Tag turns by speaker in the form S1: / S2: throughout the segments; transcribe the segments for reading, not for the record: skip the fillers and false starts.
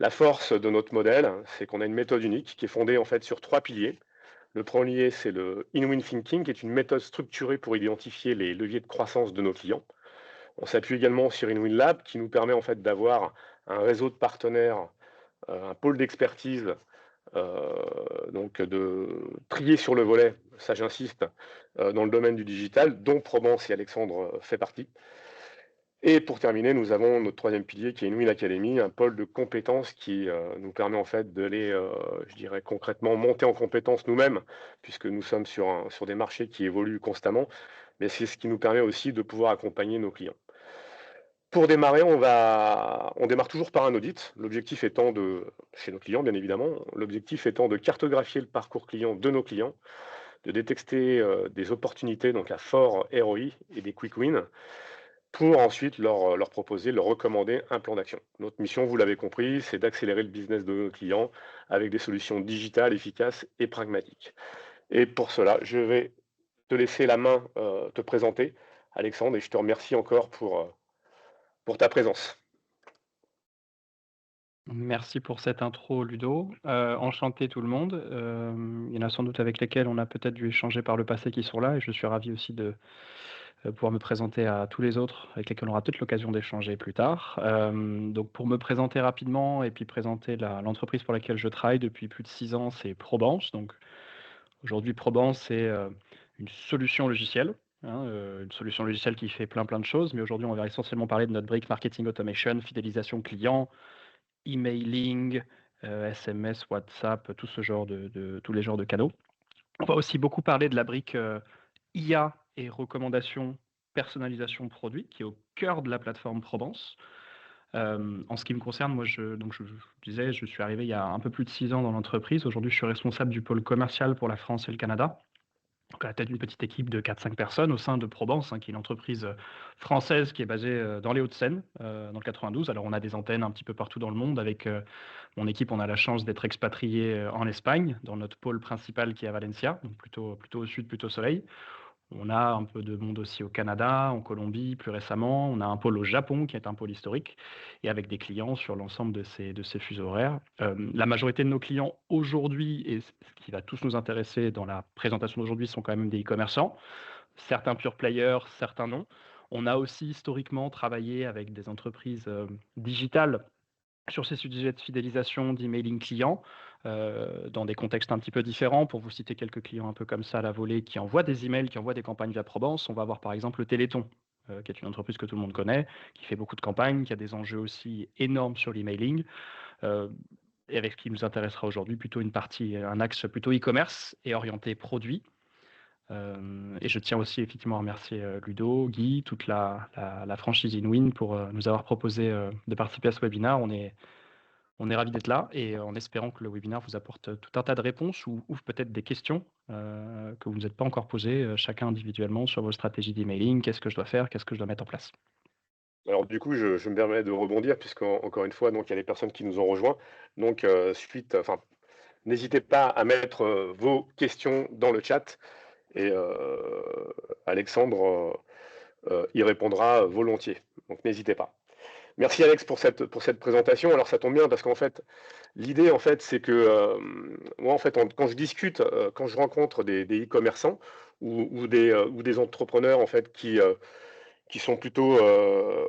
S1: La force de notre modèle, c'est qu'on a une méthode unique qui est fondée en fait sur 3 piliers. Le premier, c'est le In-Win Thinking, qui est une méthode structurée pour identifier les leviers de croissance de nos clients. On s'appuie également sur InWin Lab, qui nous permet en fait d'avoir un réseau de partenaires, un pôle d'expertise, donc de trier sur le volet, ça j'insiste, dans le domaine du digital, dont Probance et Alexandre fait partie. Et pour terminer, nous avons notre troisième pilier qui est InWin Academy, un pôle de compétences qui nous permet en fait d'aller, je dirais concrètement, monter en compétences nous-mêmes, puisque nous sommes sur des marchés qui évoluent constamment, mais c'est ce qui nous permet aussi de pouvoir accompagner nos clients. Pour démarrer, on démarre toujours par un audit, l'objectif étant de chez nos clients bien évidemment, l'objectif étant de cartographier le parcours client de nos clients, de détecter, des opportunités donc à fort ROI et des quick wins pour ensuite leur proposer, leur recommander un plan d'action. Notre mission, vous l'avez compris, c'est d'accélérer le business de nos clients avec des solutions digitales efficaces et pragmatiques. Et pour cela, je vais te laisser la main, te présenter Alexandre et je te remercie encore pour ta présence.
S2: Merci pour cette intro Ludo. Enchanté tout le monde. Il y en a sans doute avec lesquels on a peut-être dû échanger par le passé qui sont là et je suis ravi aussi de, pouvoir me présenter à tous les autres avec lesquels on aura peut-être l'occasion d'échanger plus tard. Donc pour me présenter rapidement et puis présenter l'entreprise pour laquelle je travaille depuis plus de 6 ans, c'est Probance. Donc aujourd'hui Probance, c'est, une solution logicielle, hein, une solution logicielle qui fait plein, plein de choses, mais aujourd'hui on va essentiellement parler de notre brique marketing automation, fidélisation client, emailing, SMS, WhatsApp, tout ce genre de tous les genres de canaux. On va aussi beaucoup parler de la brique, IA et recommandations, personnalisation produit qui est au cœur de la plateforme Probance. En ce qui me concerne, moi je disais, je suis arrivé il y a un peu plus de 6 ans dans l'entreprise. Aujourd'hui, je suis responsable du pôle commercial pour la France et le Canada. Donc à la tête d'une petite équipe de 4-5 personnes au sein de Probance, hein, qui est une entreprise, française qui est basée, dans les Hauts-de-Seine, dans le 92. Alors on a des antennes un petit peu partout dans le monde avec, mon équipe, on a la chance d'être expatriés, en Espagne, dans notre pôle principal qui est à Valencia, donc plutôt au sud, plutôt soleil. On a un peu de monde aussi au Canada, en Colombie plus récemment. On a un pôle au Japon qui est un pôle historique et avec des clients sur l'ensemble de ces fuseaux horaires. La majorité de nos clients aujourd'hui et ce qui va tous nous intéresser dans la présentation d'aujourd'hui sont quand même des e-commerçants, certains pure players, certains non. On a aussi historiquement travaillé avec des entreprises, digitales sur ces sujets de fidélisation, d'emailing client, dans des contextes un petit peu différents. Pour vous citer quelques clients un peu comme ça à la volée qui envoient des emails, qui envoient des campagnes via Probance, on va avoir par exemple le Téléthon, qui est une entreprise que tout le monde connaît, qui fait beaucoup de campagnes, qui a des enjeux aussi énormes sur l'emailing, heu et avec ce qui nous intéressera aujourd'hui, plutôt une partie, un axe plutôt e-commerce et orienté produit. Et je tiens aussi effectivement à remercier, Ludo, Guy, toute la franchise InWin pour, nous avoir proposé, de participer à ce webinaire. On est ravis d'être là et en espérant que le webinaire vous apporte, tout un tas de réponses ou ouvre peut-être des questions, que vous ne vous êtes pas encore posées, chacun individuellement sur vos stratégies d'emailing. Qu'est-ce que je dois faire? Qu'est-ce que je dois mettre en place?
S1: Alors du coup, je me permets de rebondir puisqu'encore une fois, donc il y a des personnes qui nous ont rejoints. Donc, n'hésitez pas à mettre, vos questions dans le chat et Alexandre, y répondra volontiers. Donc n'hésitez pas. Merci Alex pour cette présentation. Alors ça tombe bien parce qu'en fait, l'idée en fait, c'est que, moi en fait, quand je discute, quand je rencontre des e-commerçants ou des entrepreneurs en fait qui sont plutôt,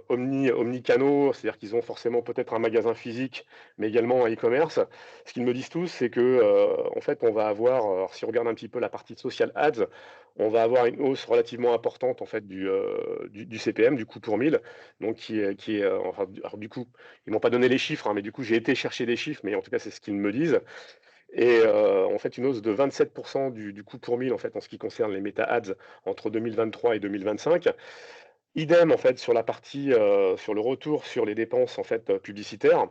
S1: omnicanaux, c'est-à-dire qu'ils ont forcément peut-être un magasin physique, mais également un e-commerce. Ce qu'ils me disent tous, c'est que, en fait, on va avoir, alors si on regarde un petit peu la partie social ads, on va avoir une hausse relativement importante en fait du CPM, du coût pour 1000, donc qui est, enfin, alors du coup, ils m'ont pas donné les chiffres, hein, mais du coup, j'ai été chercher des chiffres, mais en tout cas, c'est ce qu'ils me disent et en fait, une hausse de 27 du coût pour 1000 en fait, en ce qui concerne les méta ads entre 2023 et 2025. Idem en fait sur la partie, sur le retour sur les dépenses en fait, publicitaires.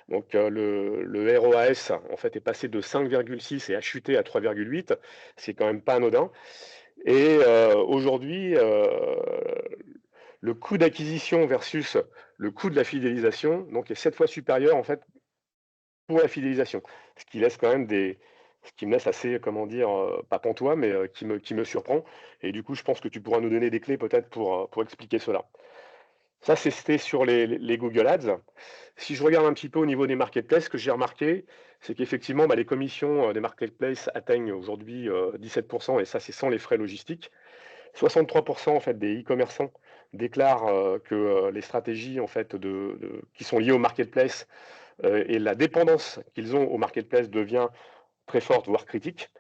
S1: Donc, le ROAS en fait est passé de 5,6 et a chuté à 3,8. C'est quand même pas anodin et aujourd'hui, le coût d'acquisition versus le coût de la fidélisation donc est 7 fois supérieur en fait pour la fidélisation. Ce qui laisse quand même des ce qui me laisse assez, comment dire, pas pantois mais qui me surprend et du coup je pense que tu pourras nous donner des clés peut-être pour expliquer cela. Ça, c'était sur les Google Ads. Si je regarde un petit peu au niveau des marketplaces, ce que j'ai remarqué, c'est qu'effectivement, les commissions des marketplaces atteignent aujourd'hui 17%, et ça, c'est sans les frais logistiques. 63% en fait des e-commerçants déclarent que les stratégies en fait qui sont liées au marketplace et la dépendance qu'ils ont au marketplace devient très forte, voire critique.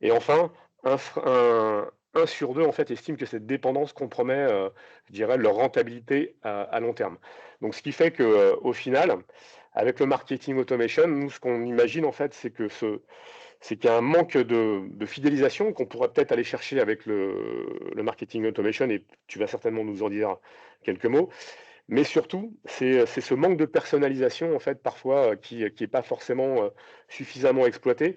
S1: Et enfin, un sur deux en fait estime que cette dépendance compromet, je dirais, leur rentabilité à long terme. Donc, ce qui fait que, au final, avec le marketing automation, nous, ce qu'on imagine en fait, c'est qu'il y a un manque de fidélisation qu'on pourrait peut-être aller chercher avec le marketing automation, et tu vas certainement nous en dire quelques mots. Mais surtout, c'est ce manque de personnalisation en fait parfois qui est pas forcément suffisamment exploité,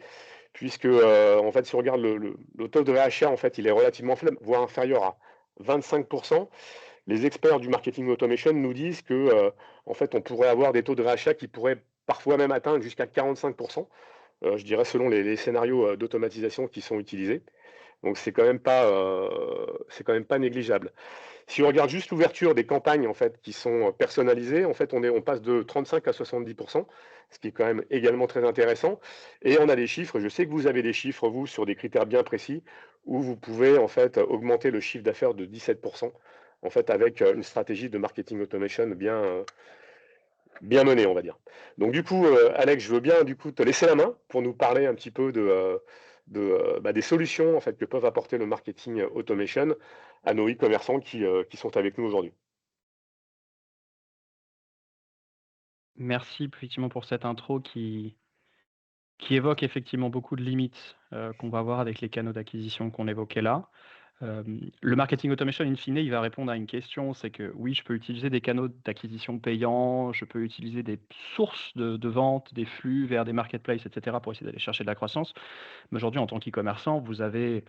S1: puisque en fait si on regarde le taux de réachat en fait il est relativement faible, voire inférieur à 25%. Les experts du marketing automation nous disent que en fait on pourrait avoir des taux de réachat qui pourraient parfois même atteindre jusqu'à 45%, je dirais selon les scénarios d'automatisation qui sont utilisés. Donc c'est quand même pas négligeable. Si on regarde juste l'ouverture des campagnes en fait, qui sont personnalisées, en fait, on passe de 35 à 70%, ce qui est quand même également très intéressant. Et on a des chiffres, je sais que vous avez des chiffres, vous, sur des critères bien précis, où vous pouvez en fait augmenter le chiffre d'affaires de 17%, en fait, avec une stratégie de marketing automation bien menée, on va dire. Donc du coup, Alex, je veux bien du coup te laisser la main pour nous parler un petit peu des solutions en fait que peuvent apporter le marketing automation à nos e-commerçants qui sont avec nous aujourd'hui.
S2: Merci effectivement pour cette intro qui évoque effectivement beaucoup de limites, qu'on va avoir avec les canaux d'acquisition qu'on évoquait là. Le marketing automation in fine, il va répondre à une question, c'est que oui, je peux utiliser des canaux d'acquisition payants, je peux utiliser des sources de vente, des flux vers des marketplaces, et cetera, pour essayer d'aller chercher de la croissance. Mais aujourd'hui, en tant qu'e-commerçant, vous avez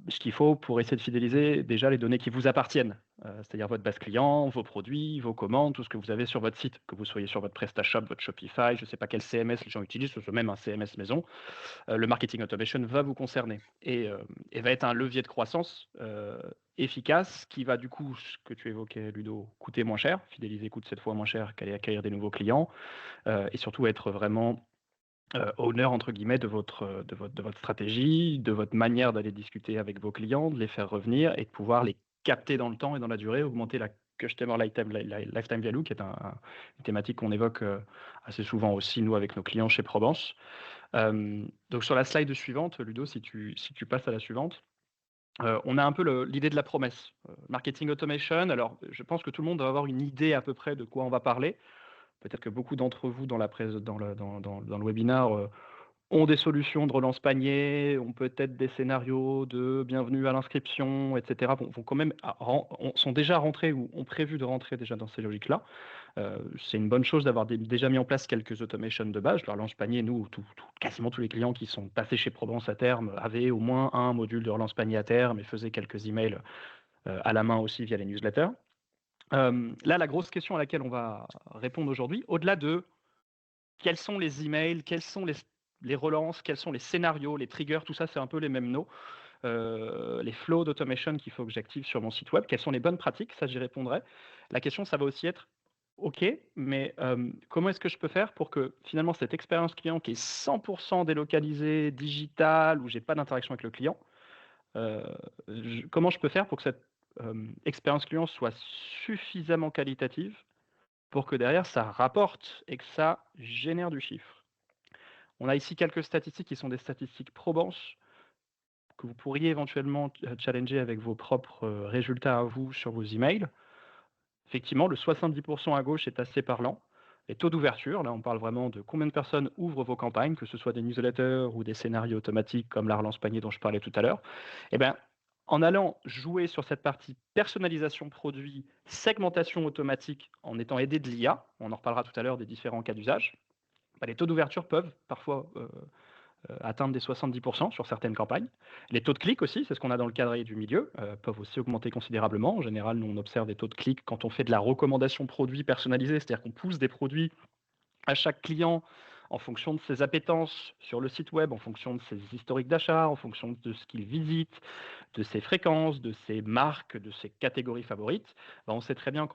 S2: ce qu'il faut pour essayer de fidéliser déjà les données qui vous appartiennent, c'est-à-dire votre base client, vos produits, vos commandes, tout ce que vous avez sur votre site, que vous soyez sur votre PrestaShop, votre Shopify, je ne sais pas quel CMS les gens utilisent, ce soit même un CMS maison. Le marketing automation va vous concerner et va être un levier de croissance efficace qui va du coup, ce que tu évoquais Ludo, coûter moins cher, fidéliser coûte 7 fois moins cher qu'aller acquérir des nouveaux clients et surtout être vraiment owner entre guillemets de votre stratégie, de votre manière d'aller discuter avec vos clients, de les faire revenir et de pouvoir les capter dans le temps et dans la durée, augmenter la customer lifetime value, qui est une thématique qu'on évoque assez souvent aussi nous avec nos clients chez Probance. Donc sur la slide suivante, Ludo, si tu passes à la suivante, on a un peu l'idée de la promesse. Marketing automation, alors je pense que tout le monde doit avoir une idée à peu près de quoi on va parler. Peut-être que beaucoup d'entre vous dans le webinaire ont des solutions de relance panier, ont peut-être des scénarios de bienvenue à l'inscription, etc. Vont quand même sont déjà rentrés ou ont prévu de rentrer déjà dans ces logiques-là. C'est une bonne chose d'avoir déjà mis en place quelques automations de base. Je leur relance panier, nous, quasiment tous les clients qui sont passés chez Provence à terme avaient au moins un module de relance panier à terme et faisaient quelques emails à la main aussi via les newsletters. Là, la grosse question à laquelle on va répondre aujourd'hui, au-delà de quels sont les emails, quels sont les relances, quels sont les scénarios, les triggers, tout ça, c'est un peu les mêmes noms. Les flows d'automation qu'il faut que j'active sur mon site web, quelles sont les bonnes pratiques, ça j'y répondrai. La question, ça va aussi être, ok, mais comment est-ce que je peux faire pour que finalement cette expérience client qui est 100% délocalisée, digitale, où j'ai pas d'interaction avec le client, comment je peux faire pour que cette expérience client soit suffisamment qualitative pour que derrière ça rapporte et que ça génère du chiffre. On a ici quelques statistiques qui sont des statistiques Probance que vous pourriez éventuellement challenger avec vos propres résultats à vous sur vos emails. Effectivement, le 70% à gauche est assez parlant. Les taux d'ouverture, là on parle vraiment de combien de personnes ouvrent vos campagnes, que ce soit des newsletters ou des scénarios automatiques comme la relance panier dont je parlais tout à l'heure. Eh bien, en allant jouer sur cette partie personnalisation produit, segmentation automatique, en étant aidé de l'IA, on en reparlera tout à l'heure des différents cas d'usage, les taux d'ouverture peuvent parfois atteindre des 70% sur certaines campagnes. Les taux de clic aussi, c'est ce qu'on a dans le cadre du milieu, peuvent aussi augmenter considérablement. En général, nous, on observe des taux de clic quand on fait de la recommandation produit personnalisée, c'est-à-dire qu'on pousse des produits à chaque client en fonction de ses appétences sur le site web, en fonction de ses historiques d'achat, en fonction de ce qu'il visite, de ses fréquences, de ses marques, de ses catégories favorites, on sait très bien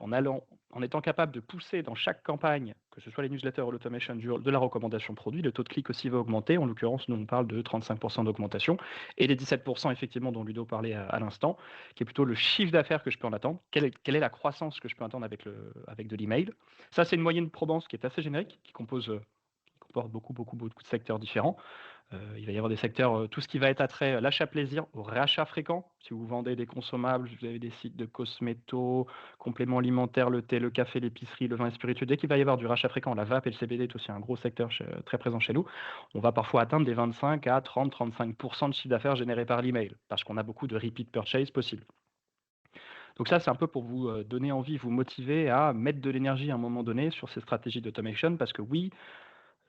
S2: en étant capable de pousser dans chaque campagne, que ce soit les newsletters ou l'automation de la recommandation produit, le taux de clic aussi va augmenter. En l'occurrence, nous on parle de 35% d'augmentation et les 17% effectivement dont Ludo parlait à l'instant, qui est plutôt le chiffre d'affaires que je peux en attendre. Quelle est la croissance que je peux attendre avec de l'email? Ça, c'est une moyenne probance qui est assez générique, qui comporte beaucoup de secteurs différents. Il va y avoir des secteurs, tout ce qui va être attrait l'achat plaisir au rachat fréquent. Si vous vendez des consommables, vous avez des sites de cosméto, compléments alimentaires, le thé, le café, l'épicerie, le vin et spiritueux. Dès qu'il va y avoir du rachat fréquent, la vape et le CBD est aussi un gros secteur très présent chez nous. On va parfois atteindre des 25 à 30-35% de chiffre d'affaires généré par l'email, parce qu'on a beaucoup de repeat purchase possible. Donc ça, c'est un peu pour vous donner envie, vous motiver à mettre de l'énergie à un moment donné sur ces stratégies d'automation, parce que oui,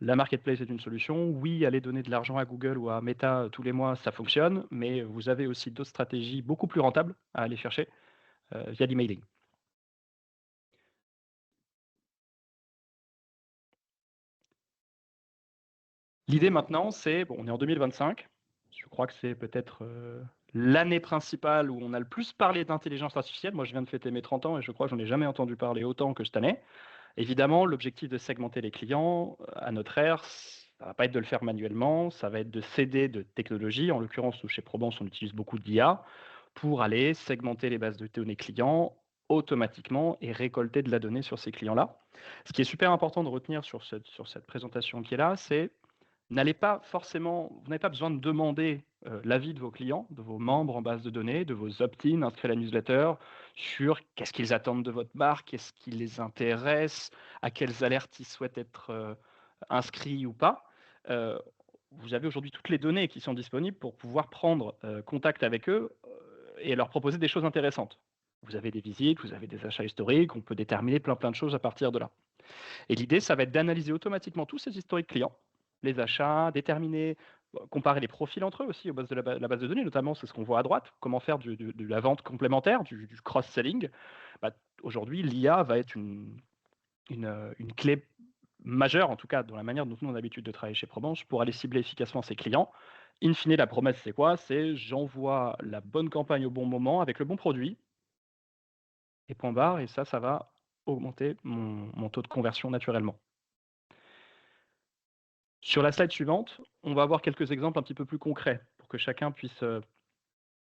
S2: la marketplace est une solution. Oui, aller donner de l'argent à Google ou à Meta tous les mois, ça fonctionne, mais vous avez aussi d'autres stratégies beaucoup plus rentables à aller chercher via l'emailing. L'idée maintenant, c'est, on est en 2025, je crois que c'est peut-être l'année principale où on a le plus parlé d'intelligence artificielle. Moi, je viens de fêter mes 30 ans et je crois que j'en ai jamais entendu parler autant que cette année. Évidemment, l'objectif de segmenter les clients à notre ère, ça va pas être de le faire manuellement, ça va être de céder de technologies. En l'occurrence, nous, chez Probance, on utilise beaucoup d'IA pour aller segmenter les bases de données clients automatiquement et récolter de la donnée sur ces clients-là. Ce qui est super important de retenir sur cette présentation qui est là, c'est vous n'avez pas besoin de demander l'avis de vos clients, de vos membres en base de données, de vos opt-in inscrits à la newsletter, sur qu'est-ce qu'ils attendent de votre marque, qu'est-ce qui les intéresse, à quelles alertes ils souhaitent être inscrits ou pas. Vous avez aujourd'hui toutes les données qui sont disponibles pour pouvoir prendre contact avec eux et leur proposer des choses intéressantes. Vous avez des visites, vous avez des achats historiques, on peut déterminer plein de choses à partir de là. Et l'idée, ça va être d'analyser automatiquement tous ces historiques clients, les achats, déterminer, comparer les profils entre eux aussi au base de la base de données, notamment c'est ce qu'on voit à droite, comment faire de la vente complémentaire, du cross-selling. Aujourd'hui, l'IA va être une clé majeure, en tout cas dans la manière dont nous on a l'habitude de travailler chez Probance, pour aller cibler efficacement ses clients. In fine, la promesse, c'est quoi? C'est j'envoie la bonne campagne au bon moment avec le bon produit, et point barre, et ça va augmenter mon taux de conversion naturellement. Sur la slide suivante, on va avoir quelques exemples un petit peu plus concrets pour que chacun puisse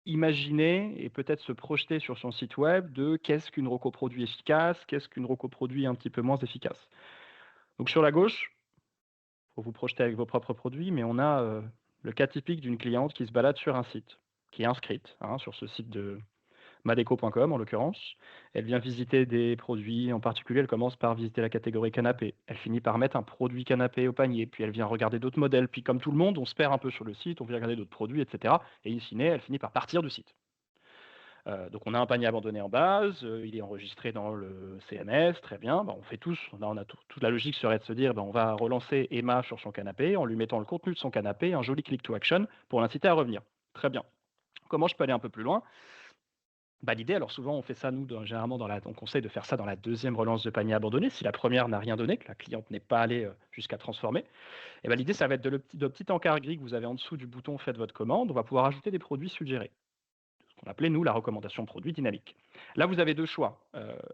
S2: imaginer et peut-être se projeter sur son site web de qu'est-ce qu'une reco-produit efficace, qu'est-ce qu'une reco-produit un petit peu moins efficace. Donc sur la gauche, il faut vous projeter avec vos propres produits, mais on a le cas typique d'une cliente qui se balade sur un site, qui est inscrite sur ce site de madeco.com en l'occurrence. Elle vient visiter des produits, en particulier elle commence par visiter la catégorie canapé. Elle finit par mettre un produit canapé au panier, puis elle vient regarder d'autres modèles, puis comme tout le monde, on se perd un peu sur le site, on vient regarder d'autres produits, etc. Et in fine, elle finit par partir du site. Donc on a un panier abandonné en base, il est enregistré dans le CMS, très bien, on fait tous, toute la logique serait de se dire on va relancer Emma sur son canapé en lui mettant le contenu de son canapé, un joli click to action pour l'inciter à revenir. Très bien. Comment je peux aller un peu plus loin? L'idée, alors souvent on fait ça nous généralement on conseille de faire ça dans la deuxième relance de panier abandonné, si la première n'a rien donné, que la cliente n'est pas allée jusqu'à transformer. Et l'idée ça va être de petit encart gris que vous avez en dessous du bouton faites votre commande, on va pouvoir ajouter des produits suggérés. Ce qu'on appelait nous la recommandation produit dynamique. Là vous avez deux choix.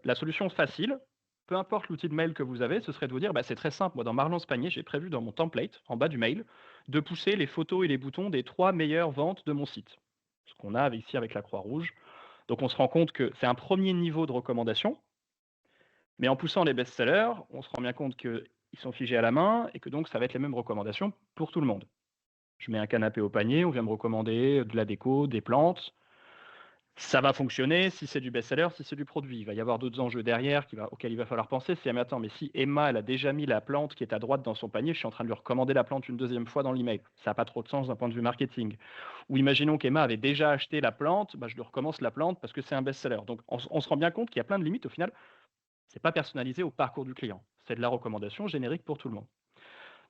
S2: La solution facile, peu importe l'outil de mail que vous avez, ce serait de vous dire c'est très simple, moi dans ma relance panier, j'ai prévu dans mon template, en bas du mail, de pousser les photos et les boutons des 3 meilleures ventes de mon site. Ce qu'on a ici avec la croix rouge. Donc on se rend compte que c'est un premier niveau de recommandation, mais en poussant les best-sellers, on se rend bien compte qu'ils sont figés à la main et que donc ça va être les mêmes recommandations pour tout le monde. Je mets un canapé au panier, on vient me recommander de la déco, des plantes. Ça va fonctionner si c'est du best-seller, si c'est du produit. Il va y avoir d'autres enjeux derrière auxquels il va falloir penser. C'est mais attends, mais si Emma elle a déjà mis la plante qui est à droite dans son panier, je suis en train de lui recommander la plante une deuxième fois dans l'email. Ça n'a pas trop de sens d'un point de vue marketing. Ou imaginons qu'Emma avait déjà acheté la plante, je lui recommence la plante parce que c'est un best-seller. Donc on se rend bien compte qu'il y a plein de limites. Au final, c'est pas personnalisé au parcours du client. C'est de la recommandation générique pour tout le monde.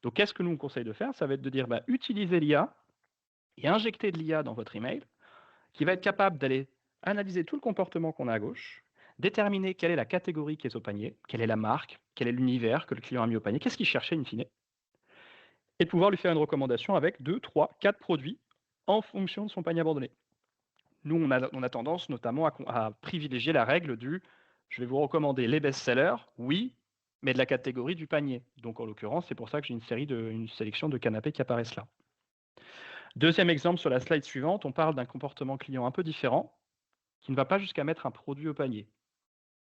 S2: Donc qu'est-ce que nous on conseille de faire? Ça va être de dire utilisez l'IA et injectez de l'IA dans votre email qui va être capable d'aller analyser tout le comportement qu'on a à gauche, déterminer quelle est la catégorie qui est au panier, quelle est la marque, quel est l'univers que le client a mis au panier, qu'est-ce qu'il cherchait in fine, et de pouvoir lui faire une recommandation avec 2, 3, 4 produits en fonction de son panier abandonné. Nous, on a tendance notamment à privilégier la règle du je vais vous recommander les best-sellers, oui, mais de la catégorie du panier. Donc en l'occurrence, c'est pour ça que j'ai une sélection de canapés qui apparaissent là. Deuxième exemple sur la slide suivante, on parle d'un comportement client un peu différent, qui ne va pas jusqu'à mettre un produit au panier.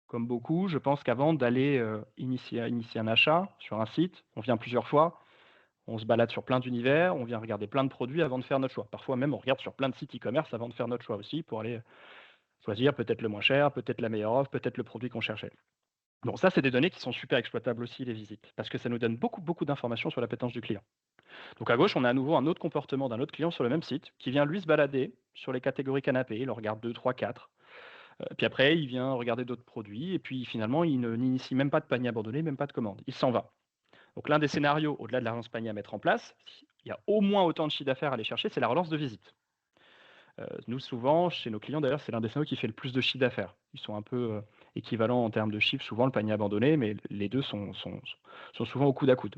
S2: Comme beaucoup, je pense qu'avant d'aller initier un achat sur un site, on vient plusieurs fois, on se balade sur plein d'univers, on vient regarder plein de produits avant de faire notre choix. Parfois même, on regarde sur plein de sites e-commerce avant de faire notre choix aussi, pour aller choisir peut-être le moins cher, peut-être la meilleure offre, peut-être le produit qu'on cherchait. Bon, ça, c'est des données qui sont super exploitables aussi, les visites, parce que ça nous donne beaucoup, beaucoup d'informations sur l'appétence du client. Donc à gauche, on a à nouveau un autre comportement d'un autre client sur le même site, qui vient lui se balader sur les catégories canapés, il en regarde 2, 3, 4. Puis après, il vient regarder d'autres produits, et puis finalement, il n'initie même pas de panier abandonné, même pas de commande. Il s'en va. Donc l'un des scénarios, au-delà de la relance panier à mettre en place, il y a au moins autant de chiffre d'affaires à aller chercher, c'est la relance de visite. Nous, souvent, chez nos clients, d'ailleurs, c'est l'un des scénarios qui fait le plus de chiffre d'affaires. Ils sont un peu équivalents en termes de chiffres, souvent le panier abandonné, mais les deux sont souvent au coude à coude.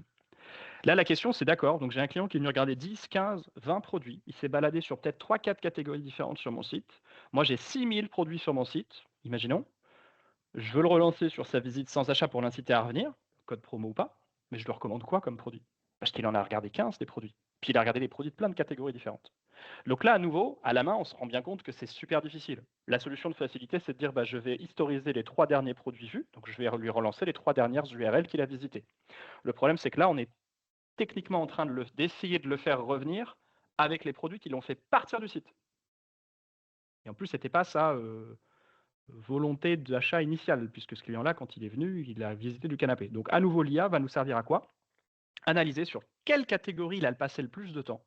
S2: Là, la question, c'est d'accord, donc j'ai un client qui est venu regarder 10, 15, 20 produits. Il s'est baladé sur peut-être 3, 4 catégories différentes sur mon site. Moi, j'ai 6000 produits sur mon site, imaginons. Je veux le relancer sur sa visite sans achat pour l'inciter à revenir, code promo ou pas, mais je lui recommande quoi comme produit? Parce qu'il en a regardé 15 des produits. Puis il a regardé des produits de plein de catégories différentes. Donc là, à nouveau, à la main, on se rend bien compte que c'est super difficile. La solution de facilité, c'est de dire je vais historiser les 3 derniers produits vus, donc je vais lui relancer les 3 dernières URL qu'il a visitées. Le problème, c'est que là, on est techniquement en train d'essayer de le faire revenir avec les produits qui l'ont fait partir du site. Et en plus, c'était pas sa volonté d'achat initiale, puisque ce client-là, quand il est venu, il a visité du canapé. Donc à nouveau, l'IA va nous servir à quoi? Analyser sur quelle catégorie il a passé le plus de temps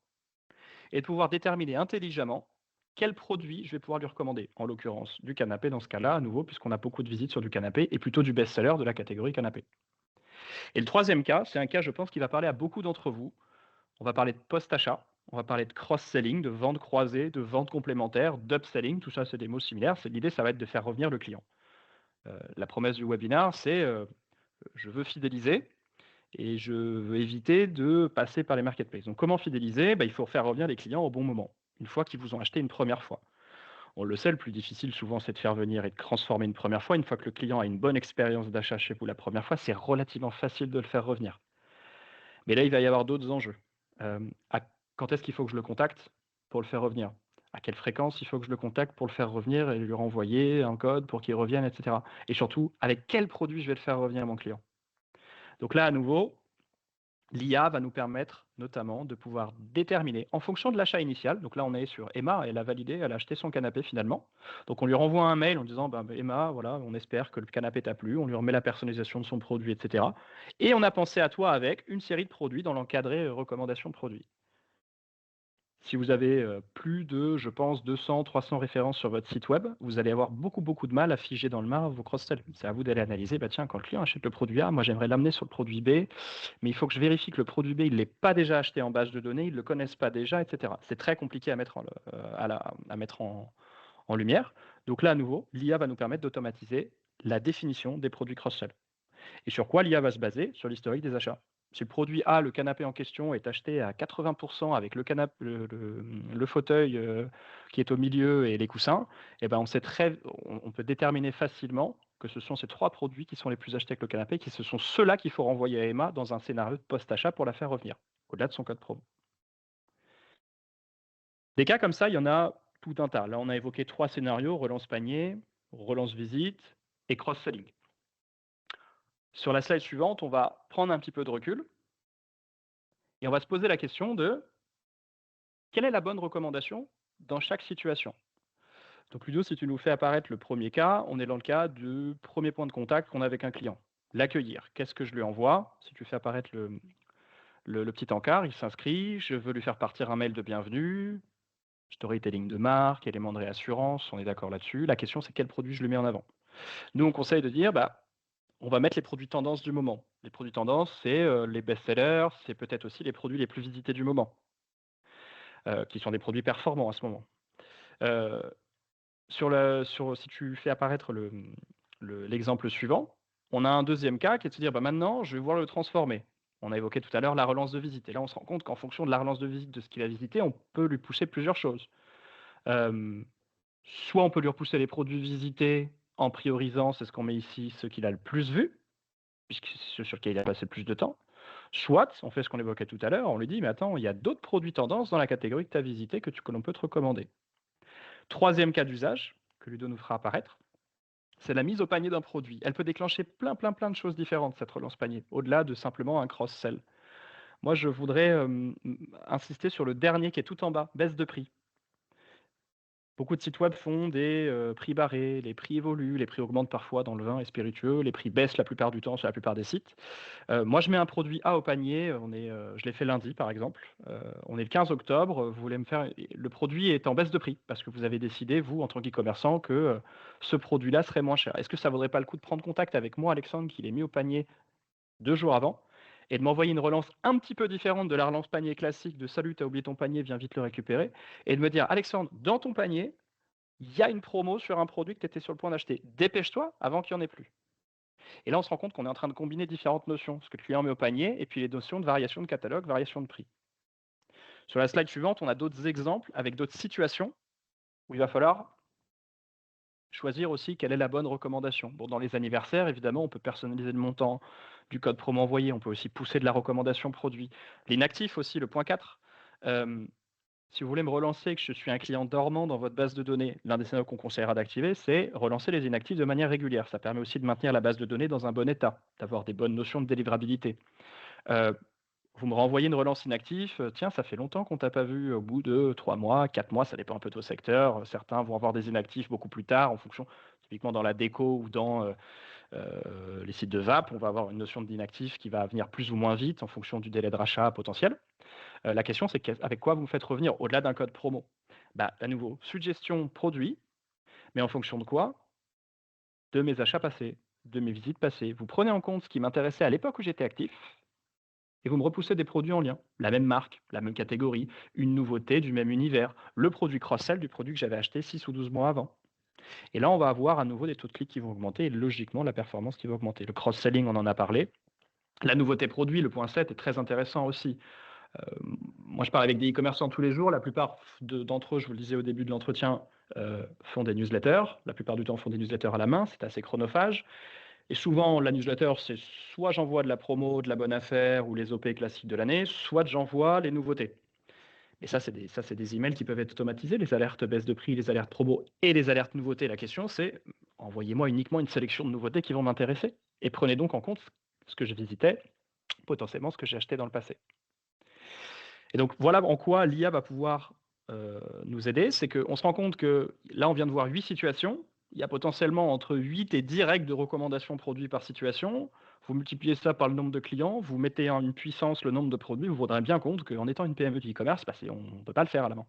S2: et de pouvoir déterminer intelligemment quel produit je vais pouvoir lui recommander. En l'occurrence, du canapé dans ce cas-là, à nouveau, puisqu'on a beaucoup de visites sur du canapé, et plutôt du best-seller de la catégorie canapé. Et le troisième cas, c'est un cas, je pense, qui va parler à beaucoup d'entre vous. On va parler de post-achat, on va parler de cross-selling, de vente croisée, de vente complémentaire, d'upselling, tout ça, c'est des mots similaires. L'idée, ça va être de faire revenir le client. La promesse du webinar, c'est je veux fidéliser et je veux éviter de passer par les marketplaces. Donc, comment fidéliser? Il faut faire revenir les clients au bon moment, une fois qu'ils vous ont acheté une première fois. On le sait, le plus difficile souvent, c'est de faire venir et de transformer une première fois. Une fois que le client a une bonne expérience d'achat chez vous la première fois, c'est relativement facile de le faire revenir. Mais là, il va y avoir d'autres enjeux. Quand est-ce qu'il faut que je le contacte pour le faire revenir? À quelle fréquence il faut que je le contacte pour le faire revenir et lui renvoyer un code pour qu'il revienne, etc. Et surtout, avec quel produit je vais le faire revenir à mon client? Donc là, à nouveau, l'IA va nous permettre notamment de pouvoir déterminer, en fonction de l'achat initial, donc là on est sur Emma, elle a validé, elle a acheté son canapé finalement, donc on lui renvoie un mail en disant Emma, voilà, on espère que le canapé t'a plu, on lui remet la personnalisation de son produit, etc. Et on a pensé à toi avec une série de produits dans l'encadré recommandation de produits. Si vous avez plus de, je pense, 200, 300 références sur votre site web, vous allez avoir beaucoup, beaucoup de mal à figer dans le marbre vos cross-sell. C'est à vous d'aller analyser, tiens, quand le client achète le produit A, moi j'aimerais l'amener sur le produit B, mais il faut que je vérifie que le produit B, il ne l'ait pas déjà acheté en base de données, ils ne le connaissent pas déjà, etc. C'est très compliqué à mettre en lumière. Donc là, à nouveau, l'IA va nous permettre d'automatiser la définition des produits cross-sell. Et sur quoi l'IA va se baser? Sur l'historique des achats. Si le produit A, le canapé en question, est acheté à 80% avec le fauteuil qui est au milieu et les coussins, on peut déterminer facilement que ce sont ces 3 produits qui sont les plus achetés avec le canapé, qui ce sont ceux-là qu'il faut renvoyer à Emma dans un scénario de post-achat pour la faire revenir, au-delà de son code promo. Des cas comme ça, il y en a tout un tas. Là, on a évoqué 3 scénarios, relance panier, relance visite et cross-selling. Sur la slide suivante, on va prendre un petit peu de recul et on va se poser la question de quelle est la bonne recommandation dans chaque situation? Donc Ludo, si tu nous fais apparaître le premier cas, on est dans le cas du premier point de contact qu'on a avec un client. L'accueillir. Qu'est-ce que je lui envoie? Si tu fais apparaître le petit encart, il s'inscrit, je veux lui faire partir un mail de bienvenue, storytelling de marque, éléments de réassurance, on est d'accord là-dessus. La question, c'est quel produit je lui mets en avant? Nous, on conseille de dire, on va mettre les produits tendances du moment. Les produits tendances, c'est les best-sellers, c'est peut-être aussi les produits les plus visités du moment, qui sont des produits performants à ce moment. Si tu fais apparaître l'exemple suivant, on a un deuxième cas qui est de se dire maintenant, je vais voir le transformer. On a évoqué tout à l'heure la relance de visite. Et là, on se rend compte qu'en fonction de la relance de visite de ce qu'il a visité, on peut lui pousser plusieurs choses. Soit on peut lui repousser les produits visités en priorisant, c'est ce qu'on met ici, ceux qu'il a le plus vus, puisque c'est ceux sur lesquels il a passé le plus de temps. Soit on fait ce qu'on évoquait tout à l'heure, on lui dit: «Mais attends, il y a d'autres produits tendances dans la catégorie que tu as visitée que l'on peut te recommander». Troisième cas d'usage, que Ludo nous fera apparaître, c'est la mise au panier d'un produit. Elle peut déclencher plein de choses différentes, cette relance panier, au-delà de simplement un cross-sell. Moi, je voudrais insister sur le dernier qui est tout en bas, baisse de prix. Beaucoup de sites web font des prix barrés, les prix évoluent, les prix augmentent parfois dans le vin et spiritueux, les prix baissent la plupart du temps sur la plupart des sites. Moi, je mets un produit A au panier, je l'ai fait lundi par exemple, on est le 15 octobre, vous voulez me faire le produit est en baisse de prix parce que vous avez décidé, vous, en tant qu'e-commerçant, que ce produit-là serait moins cher. Est-ce que ça vaudrait pas le coup de prendre contact avec moi, Alexandre, qui l'ai mis au panier 2 jours avant et de m'envoyer une relance un petit peu différente de la relance panier classique de: «Salut, tu as oublié ton panier, viens vite le récupérer» et de me dire: «Alexandre, dans ton panier, il y a une promo sur un produit que tu étais sur le point d'acheter. Dépêche-toi avant qu'il y en ait plus». Et là, on se rend compte qu'on est en train de combiner différentes notions, ce que le client met au panier et puis les notions de variation de catalogue, variation de prix. Sur la slide suivante, on a d'autres exemples avec d'autres situations où il va falloir choisir aussi quelle est la bonne recommandation. Bon, dans les anniversaires, évidemment, on peut personnaliser le montant du code promo envoyé, on peut aussi pousser de la recommandation produit. L'inactif aussi, le point 4. Si vous voulez me relancer, que je suis un client dormant dans votre base de données, l'un des scénarios qu'on conseillera d'activer, c'est relancer les inactifs de manière régulière. Ça permet aussi de maintenir la base de données dans un bon état, d'avoir des bonnes notions de délivrabilité. Euh, vous me renvoyez une relance inactif, tiens, ça fait longtemps qu'on t'a pas vu, au bout de 3 mois, 4 mois, ça dépend un peu de vos secteurs. Certains vont avoir des inactifs beaucoup plus tard, en fonction, typiquement dans la déco ou dans les sites de VAP, on va avoir une notion d'inactif qui va venir plus ou moins vite en fonction du délai de rachat potentiel. La question, c'est avec quoi vous me faites revenir au-delà d'un code promo? Bah, à nouveau, suggestion produit, mais en fonction de quoi? De mes achats passés, de mes visites passées. Vous prenez en compte ce qui m'intéressait à l'époque où j'étais actif et vous me repoussez des produits en lien. La même marque, la même catégorie, une nouveauté du même univers, le produit cross-sell du produit que j'avais acheté 6 ou 12 mois avant. Et là, on va avoir à nouveau des taux de clics qui vont augmenter et logiquement la performance qui va augmenter. Le cross-selling, on en a parlé. La nouveauté produit, le point 7, est très intéressant aussi. Moi, je parle avec des e-commerçants tous les jours. La plupart d'entre eux, je vous le disais au début de l'entretien, font des newsletters. La plupart du temps, font des newsletters à la main. C'est assez chronophage. Et souvent, la newsletter, c'est soit j'envoie de la promo, de la bonne affaire ou les OP classiques de l'année, soit j'envoie les nouveautés. Et ça, c'est des emails qui peuvent être automatisés, les alertes baisse de prix, les alertes promo et les alertes nouveautés. La question, c'est envoyez-moi uniquement une sélection de nouveautés qui vont m'intéresser. Et prenez donc en compte ce que je visitais, potentiellement ce que j'ai acheté dans le passé. Et donc, voilà en quoi l'IA va pouvoir nous aider. C'est qu'on se rend compte que là, on vient de voir 8 situations. Il y a potentiellement entre 8 et 10 règles de recommandation produits par situation. Vous multipliez ça par le nombre de clients, vous mettez en une puissance le nombre de produits, vous vous rendrez bien compte qu'en étant une PME de e-commerce, bah, on ne peut pas le faire à la main.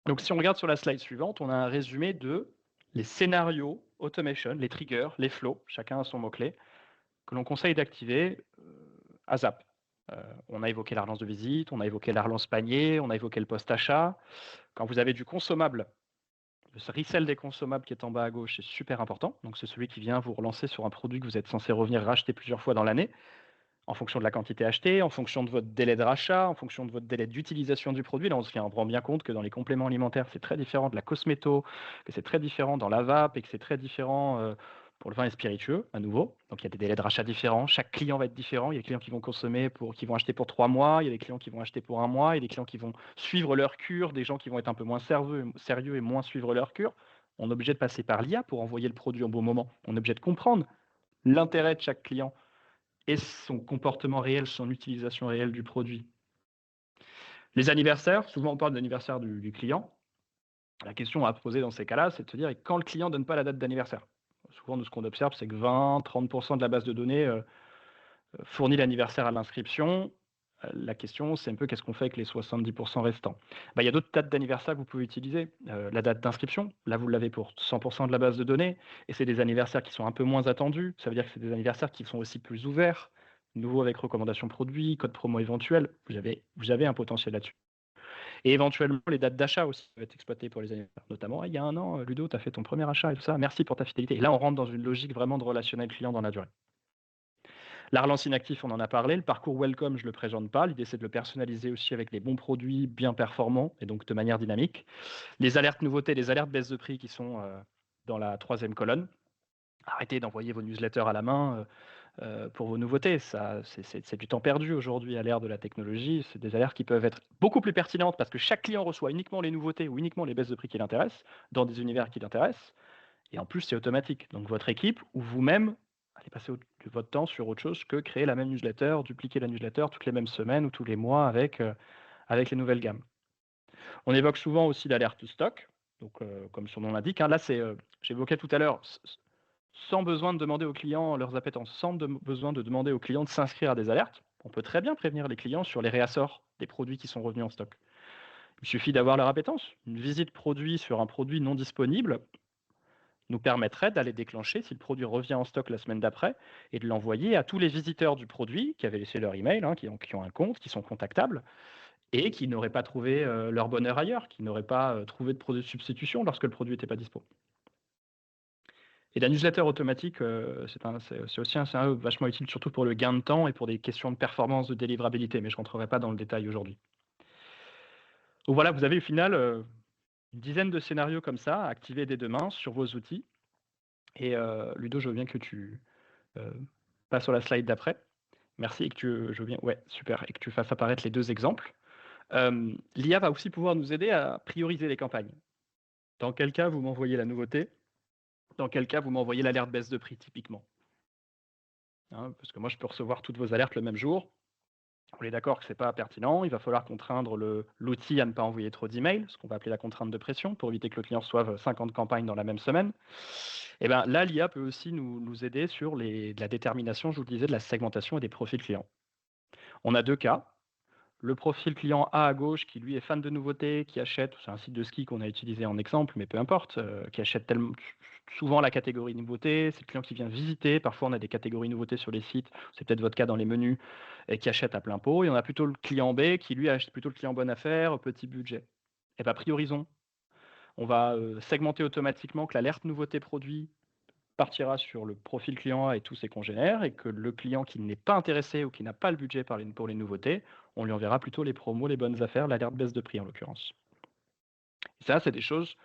S2: Donc, si on regarde sur la slide suivante, on a un résumé de les scénarios automation, les triggers, les flows, chacun a son mot-clé, que l'on conseille d'activer à ZAP. On a évoqué la relance de visite, on a évoqué la relance panier, on a évoqué le post-achat. Quand vous avez du consommable, le resell des consommables qui est en bas à gauche, c'est super important. Donc, c'est celui qui vient vous relancer sur un produit que vous êtes censé revenir racheter plusieurs fois dans l'année, en fonction de la quantité achetée, en fonction de votre délai de rachat, en fonction de votre délai d'utilisation du produit. Là, on se rend bien compte que dans les compléments alimentaires, c'est très différent de la cosméto, que c'est très différent dans la vape et que c'est très différent pour le vin et spiritueux, à nouveau. Donc, il y a des délais de rachat différents. Chaque client va être différent. Il y a des clients qui vont qui vont acheter pour 3 mois. Il y a des clients qui vont acheter pour 1 mois. Il y a des clients qui vont suivre leur cure. Des gens qui vont être un peu moins sérieux et moins suivre leur cure. On est obligé de passer par l'IA pour envoyer le produit au bon moment. On est obligé de comprendre l'intérêt de chaque client et son comportement réel, son utilisation réelle du produit. Les anniversaires, souvent on parle d'anniversaire du client. La question à poser dans ces cas-là, c'est de se dire quand le client ne donne pas la date d'anniversaire. Souvent, nous, ce qu'on observe, c'est que 20-30% de la base de données fournit l'anniversaire à l'inscription. La question, c'est un peu qu'est-ce qu'on fait avec les 70% restants. Il y a d'autres dates d'anniversaire que vous pouvez utiliser. La date d'inscription, là, vous l'avez pour 100% de la base de données. Et c'est des anniversaires qui sont un peu moins attendus. Ça veut dire que c'est des anniversaires qui sont aussi plus ouverts. Nouveau avec recommandation produit, code promo éventuel. Vous avez un potentiel là-dessus. Et éventuellement, les dates d'achat aussi peuvent être exploitées pour les anniversaires. Notamment, il y a 1 an, Ludo, tu as fait ton premier achat et tout ça. Merci pour ta fidélité. Et là, on rentre dans une logique vraiment de relationnel client dans la durée. La relance inactif, on en a parlé. Le parcours welcome, je ne le présente pas. L'idée, c'est de le personnaliser aussi avec les bons produits bien performants et donc de manière dynamique. Les alertes nouveautés, les alertes baisse de prix qui sont dans la 3e colonne. Arrêtez d'envoyer vos newsletters à la main pour vos nouveautés. C'est du temps perdu aujourd'hui à l'ère de la technologie. C'est des alertes qui peuvent être beaucoup plus pertinentes parce que chaque client reçoit uniquement les nouveautés ou uniquement les baisses de prix qui l'intéressent, dans des univers qui l'intéressent. Et en plus, c'est automatique. Donc votre équipe ou vous-même allez passer votre temps sur autre chose que créer la même newsletter, dupliquer la newsletter toutes les mêmes semaines ou tous les mois avec les nouvelles gammes. On évoque souvent aussi l'alerte stock. Donc, comme son nom l'indique, hein, là, j'évoquais tout à l'heure, sans besoin de demander aux clients leurs appétences, sans besoin de demander aux clients de s'inscrire à des alertes. On peut très bien prévenir les clients sur les réassorts des produits qui sont revenus en stock. Il suffit d'avoir leur appétence. Une visite produit sur un produit non disponible nous permettrait d'aller déclencher si le produit revient en stock la semaine d'après et de l'envoyer à tous les visiteurs du produit qui avaient laissé leur email, hein, qui ont un compte, qui sont contactables et qui n'auraient pas trouvé leur bonheur ailleurs, qui n'auraient pas trouvé de produit de substitution lorsque le produit n'était pas dispo. Et la newsletter automatique, c'est aussi un scénario vachement utile, surtout pour le gain de temps et pour des questions de performance, de délivrabilité, mais je ne rentrerai pas dans le détail aujourd'hui. Donc voilà, vous avez au final une dizaine de scénarios comme ça à activer dès demain sur vos outils. Et Ludo, je veux bien que tu passes sur la slide d'après. Merci et que super, et que tu fasses apparaître les 2 exemples. L'IA va aussi pouvoir nous aider à prioriser les campagnes. Dans quel cas vous m'envoyez la nouveauté? Dans quel cas vous m'envoyez l'alerte baisse de prix typiquement? Hein, parce que moi, je peux recevoir toutes vos alertes le même jour. On est d'accord que ce n'est pas pertinent. Il va falloir contraindre l'outil à ne pas envoyer trop d'emails, ce qu'on va appeler la contrainte de pression, pour éviter que le client reçoive 50 campagnes dans la même semaine. Et ben, là, l'IA peut aussi nous aider sur de la détermination, je vous le disais, de la segmentation et des profils clients. On a 2 cas. Le profil client A à gauche, qui lui est fan de nouveautés, qui achète, c'est un site de ski qu'on a utilisé en exemple, mais peu importe, qui achète souvent la catégorie nouveautés, c'est le client qui vient visiter, parfois on a des catégories nouveautés sur les sites, c'est peut-être votre cas dans les menus, et qui achète à plein pot, et on a plutôt le client B qui lui achète plutôt le client bonne affaire, petit budget. Et bien priorisons. On va segmenter automatiquement que l'alerte nouveauté produit partira sur le profil client A et tous ses congénères, et que le client qui n'est pas intéressé ou qui n'a pas le budget pour les nouveautés, on lui enverra plutôt les promos, les bonnes affaires, l'alerte baisse de prix en l'occurrence. Et ça, c'est des choses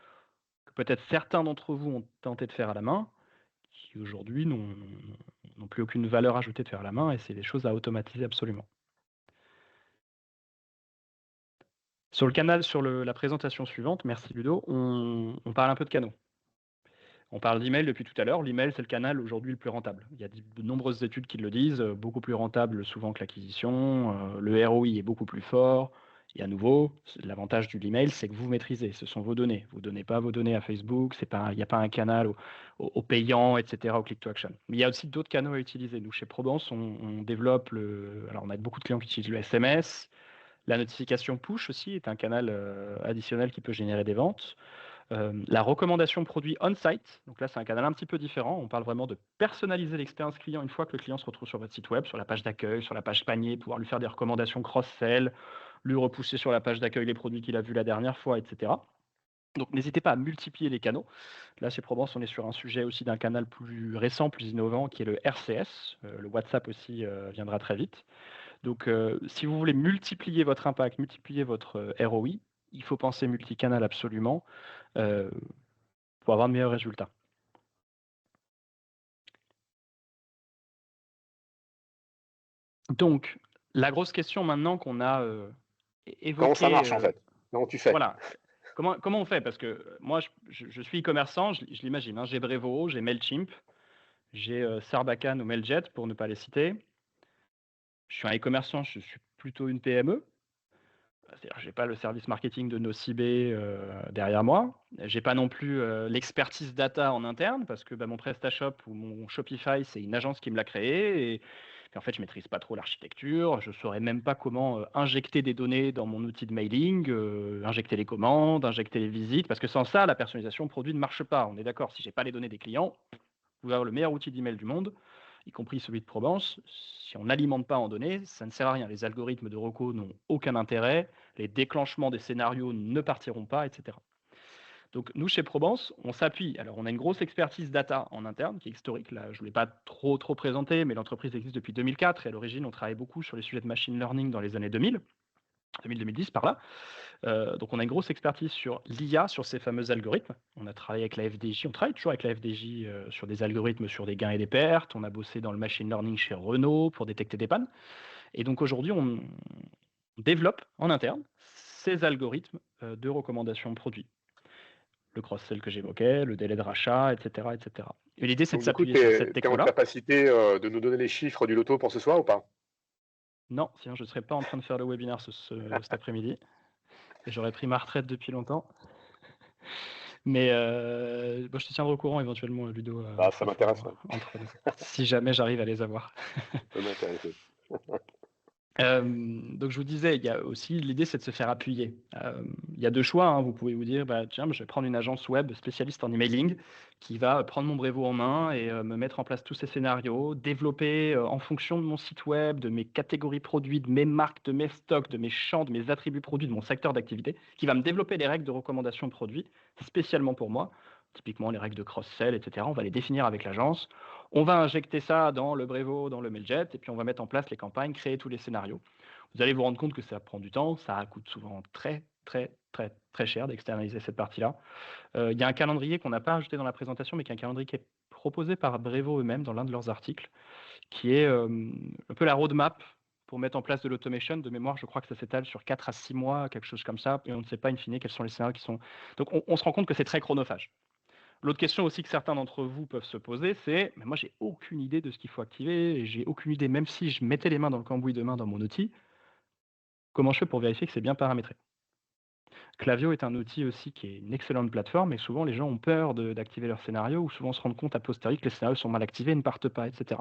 S2: que peut-être certains d'entre vous ont tenté de faire à la main, qui aujourd'hui n'ont plus aucune valeur ajoutée de faire à la main, et c'est des choses à automatiser absolument. Sur le canal, sur la présentation suivante, merci Ludo, on parle un peu de canaux. On parle d'email depuis tout à l'heure. L'email, c'est le canal aujourd'hui le plus rentable. Il y a de nombreuses études qui le disent, beaucoup plus rentable souvent que l'acquisition. Le ROI est beaucoup plus fort. Et à nouveau, l'avantage de l'email, c'est que vous maîtrisez. Ce sont vos données. Vous ne donnez pas vos données à Facebook. Il n'y a pas un canal au payant, etc., au click to action. Mais il y a aussi d'autres canaux à utiliser. Nous, chez Probance, on développe Alors, on a beaucoup de clients qui utilisent le SMS. La notification push aussi est un canal additionnel qui peut générer des ventes. La recommandation produit on-site, donc là c'est un canal un petit peu différent, on parle vraiment de personnaliser l'expérience client une fois que le client se retrouve sur votre site web, sur la page d'accueil, sur la page panier, pouvoir lui faire des recommandations cross-sell, lui repousser sur la page d'accueil les produits qu'il a vus la dernière fois, etc. Donc n'hésitez pas à multiplier les canaux. Là chez Probance on est sur un sujet aussi d'un canal plus récent, plus innovant qui est le RCS, le WhatsApp aussi viendra très vite. Donc si vous voulez multiplier votre impact, multiplier votre ROI, il faut penser multicanal absolument pour avoir de meilleurs résultats. Donc, la grosse question maintenant qu'on a évoquée...
S1: Comment ça marche en fait? Comment tu fais?
S2: Voilà. Comment on fait? Parce que moi, je suis e-commerçant, je l'imagine. Hein, j'ai Brevo, j'ai MailChimp, j'ai Sarbacane ou Mailjet, pour ne pas les citer. Je suis un e-commerçant, je suis plutôt une PME. C'est-à-dire, je n'ai pas le service marketing de Nocibé derrière moi. Je n'ai pas non plus l'expertise data en interne parce que mon PrestaShop ou mon Shopify, c'est une agence qui me l'a créé. Et en fait, je ne maîtrise pas trop l'architecture. Je ne saurais même pas comment injecter des données dans mon outil de mailing, injecter les commandes, injecter les visites. Parce que sans ça, la personnalisation produit ne marche pas. On est d'accord, si je n'ai pas les données des clients, vous pouvez avoir le meilleur outil d'email du monde, y compris celui de Probance. Si on n'alimente pas en données, ça ne sert à rien. Les algorithmes de reco n'ont aucun intérêt, les déclenchements des scénarios ne partiront pas, etc. Donc nous, chez Probance, on s'appuie. Alors, on a une grosse expertise data en interne qui est historique. Là, je ne l'ai pas trop présenté, mais l'entreprise existe depuis 2004 et à l'origine, on travaillait beaucoup sur les sujets de machine learning dans les années 2000, 2000-2010 par là. Donc, on a une grosse expertise sur l'IA, sur ces fameux algorithmes. On a travaillé avec la FDJ, on travaille toujours avec la FDJ sur des algorithmes sur des gains et des pertes. On a bossé dans le machine learning chez Renault pour détecter des pannes. Et donc aujourd'hui, on développe en interne ces algorithmes de recommandation de produits. Le cross-sell que j'évoquais, le délai de rachat, etc. etc. Et l'idée, c'est de
S1: Donc du coup,
S2: s'appuyer
S1: tu
S2: sur cette
S1: es en
S2: techno-là.
S1: capacité de nous donner les chiffres du loto pour ce soir ou pas?
S2: Non, sinon je ne serais pas en train de faire le webinaire cet après-midi. Et j'aurais pris ma retraite depuis longtemps. Mais bon, je te tiendrai au courant éventuellement, Ludo,
S1: Ah, ça
S2: s'il faut,
S1: m'intéresse, ouais.
S2: entre nous, si jamais j'arrive à les avoir.
S1: Ça peut m'intéresser.
S2: Donc je vous disais, il y a aussi l'idée, c'est de se faire appuyer. Il y a deux choix, hein. Vous pouvez vous dire, bah, tiens, je vais prendre une agence web spécialiste en emailing qui va prendre mon Brevo en main et me mettre en place tous ces scénarios, développer en fonction de mon site web, de mes catégories produits, de mes marques, de mes stocks, de mes champs, de mes attributs produits, de mon secteur d'activité, qui va me développer les règles de recommandation de produits spécialement pour moi. Typiquement les règles de cross-sell, etc. On va les définir avec l'agence. On va injecter ça dans le Brevo, dans le Mailjet, et puis on va mettre en place les campagnes, créer tous les scénarios. Vous allez vous rendre compte que ça prend du temps, ça coûte souvent très cher d'externaliser cette partie-là. Il y a un calendrier qu'on n'a pas ajouté dans la présentation, mais qui est un calendrier qui est proposé par Brevo eux-mêmes dans l'un de leurs articles, qui est un peu la roadmap pour mettre en place de l'automation. De mémoire, je crois que ça s'étale sur 4 à 6 mois, quelque chose comme ça, et on ne sait pas in fine quels sont les scénarios qui sont... Donc on se rend compte que c'est très chronophage. L'autre question aussi que certains d'entre vous peuvent se poser, c'est mais moi j'ai aucune idée de ce qu'il faut activer, et j'ai aucune idée, même si je mettais les mains dans le cambouis de main dans mon outil, comment je fais pour vérifier que c'est bien paramétré? Klaviyo est un outil aussi qui est une excellente plateforme, et souvent les gens ont peur d'activer leur scénario, ou souvent se rendent compte a posteriori que les scénarios sont mal activés, ne partent pas, etc.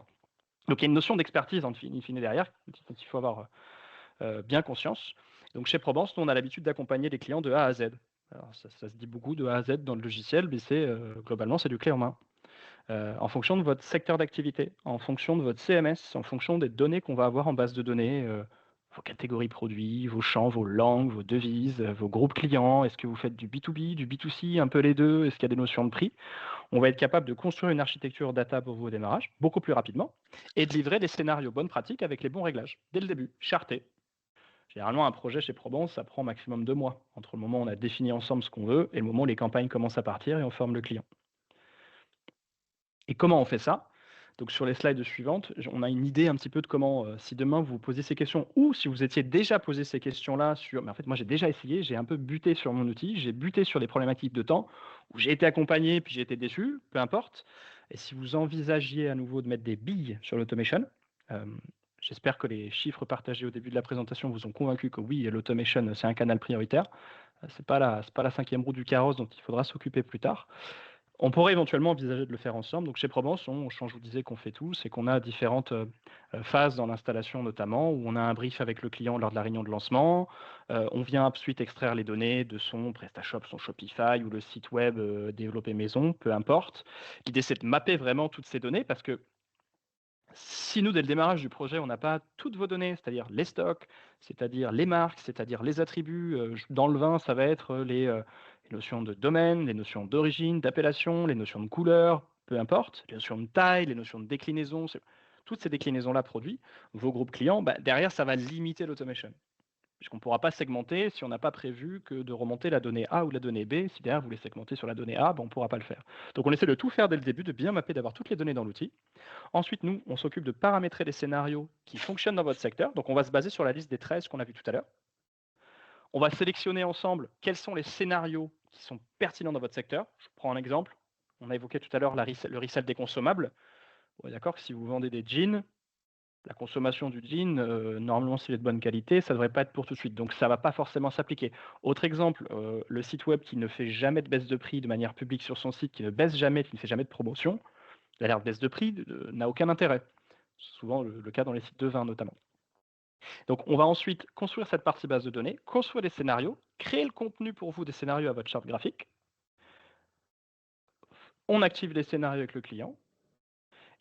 S2: Donc il y a une notion d'expertise in fine derrière, dont il faut avoir bien conscience. Donc chez Probance, nous on a l'habitude d'accompagner les clients de A à Z. Alors ça se dit beaucoup de A à Z dans le logiciel, mais c'est globalement c'est du clé en main. En fonction de votre secteur d'activité, en fonction de votre CMS, en fonction des données qu'on va avoir en base de données, vos catégories produits, vos champs, vos langues, vos devises, vos groupes clients, est-ce que vous faites du B2B, du B2C, un peu les deux, est-ce qu'il y a des notions de prix? On va être capable de construire une architecture data pour vous au démarrage, beaucoup plus rapidement, et de livrer des scénarios bonnes pratiques avec les bons réglages, dès le début, chartés. Généralement, un projet chez Probance, ça prend maximum 2 mois, entre le moment où on a défini ensemble ce qu'on veut et le moment où les campagnes commencent à partir et on forme le client. Et comment on fait ça? Donc sur les slides suivantes, on a une idée un petit peu de comment, si demain vous vous posez ces questions ou si vous étiez déjà posé ces questions-là sur mais en fait moi j'ai déjà essayé, j'ai un peu buté sur mon outil, j'ai buté sur des problématiques de temps, où j'ai été accompagné puis j'ai été déçu, peu importe. Et si vous envisagiez à nouveau de mettre des billes sur l'automation, j'espère que les chiffres partagés au début de la présentation vous ont convaincu que oui, l'automation, c'est un canal prioritaire. C'est pas la 5e roue du carrosse dont il faudra s'occuper plus tard. On pourrait éventuellement envisager de le faire ensemble. Donc chez Probance, je vous disais qu'on fait tout, c'est qu'on a différentes phases dans l'installation notamment, où on a un brief avec le client lors de la réunion de lancement, on vient ensuite extraire les données de son PrestaShop, son Shopify ou le site web développé maison, peu importe. L'idée c'est de mapper vraiment toutes ces données parce que si nous, dès le démarrage du projet, on n'a pas toutes vos données, c'est-à-dire les stocks, c'est-à-dire les marques, c'est-à-dire les attributs, dans le vin, ça va être les notions de domaine, les notions d'origine, d'appellation, les notions de couleur, peu importe, les notions de taille, les notions de déclinaison, toutes ces déclinaisons-là produits, vos groupes clients, bah, derrière, ça va limiter l'automation. Puisqu'on ne pourra pas segmenter si on n'a pas prévu que de remonter la donnée A ou la donnée B. Si derrière vous voulez segmenter sur la donnée A, ben, on ne pourra pas le faire. Donc on essaie de tout faire dès le début, de bien mapper, d'avoir toutes les données dans l'outil. Ensuite, nous, on s'occupe de paramétrer les scénarios qui fonctionnent dans votre secteur. Donc on va se baser sur la liste des 13 qu'on a vu tout à l'heure. On va sélectionner ensemble quels sont les scénarios qui sont pertinents dans votre secteur. Je prends un exemple. On a évoqué tout à l'heure le resell des consommables. On est d'accord que si vous vendez des jeans, la consommation du jean, normalement, s'il est de bonne qualité, ça ne devrait pas être pour tout de suite. Donc, ça ne va pas forcément s'appliquer. Autre exemple, le site web qui ne fait jamais de baisse de prix de manière publique sur son site, qui ne baisse jamais, qui ne fait jamais de promotion, l'alerte baisse de prix n'a aucun intérêt. C'est souvent le cas dans les sites de vin notamment. Donc, on va ensuite construire cette partie base de données, construire des scénarios, créer le contenu pour vous des scénarios à votre charte graphique. On active les scénarios avec le client.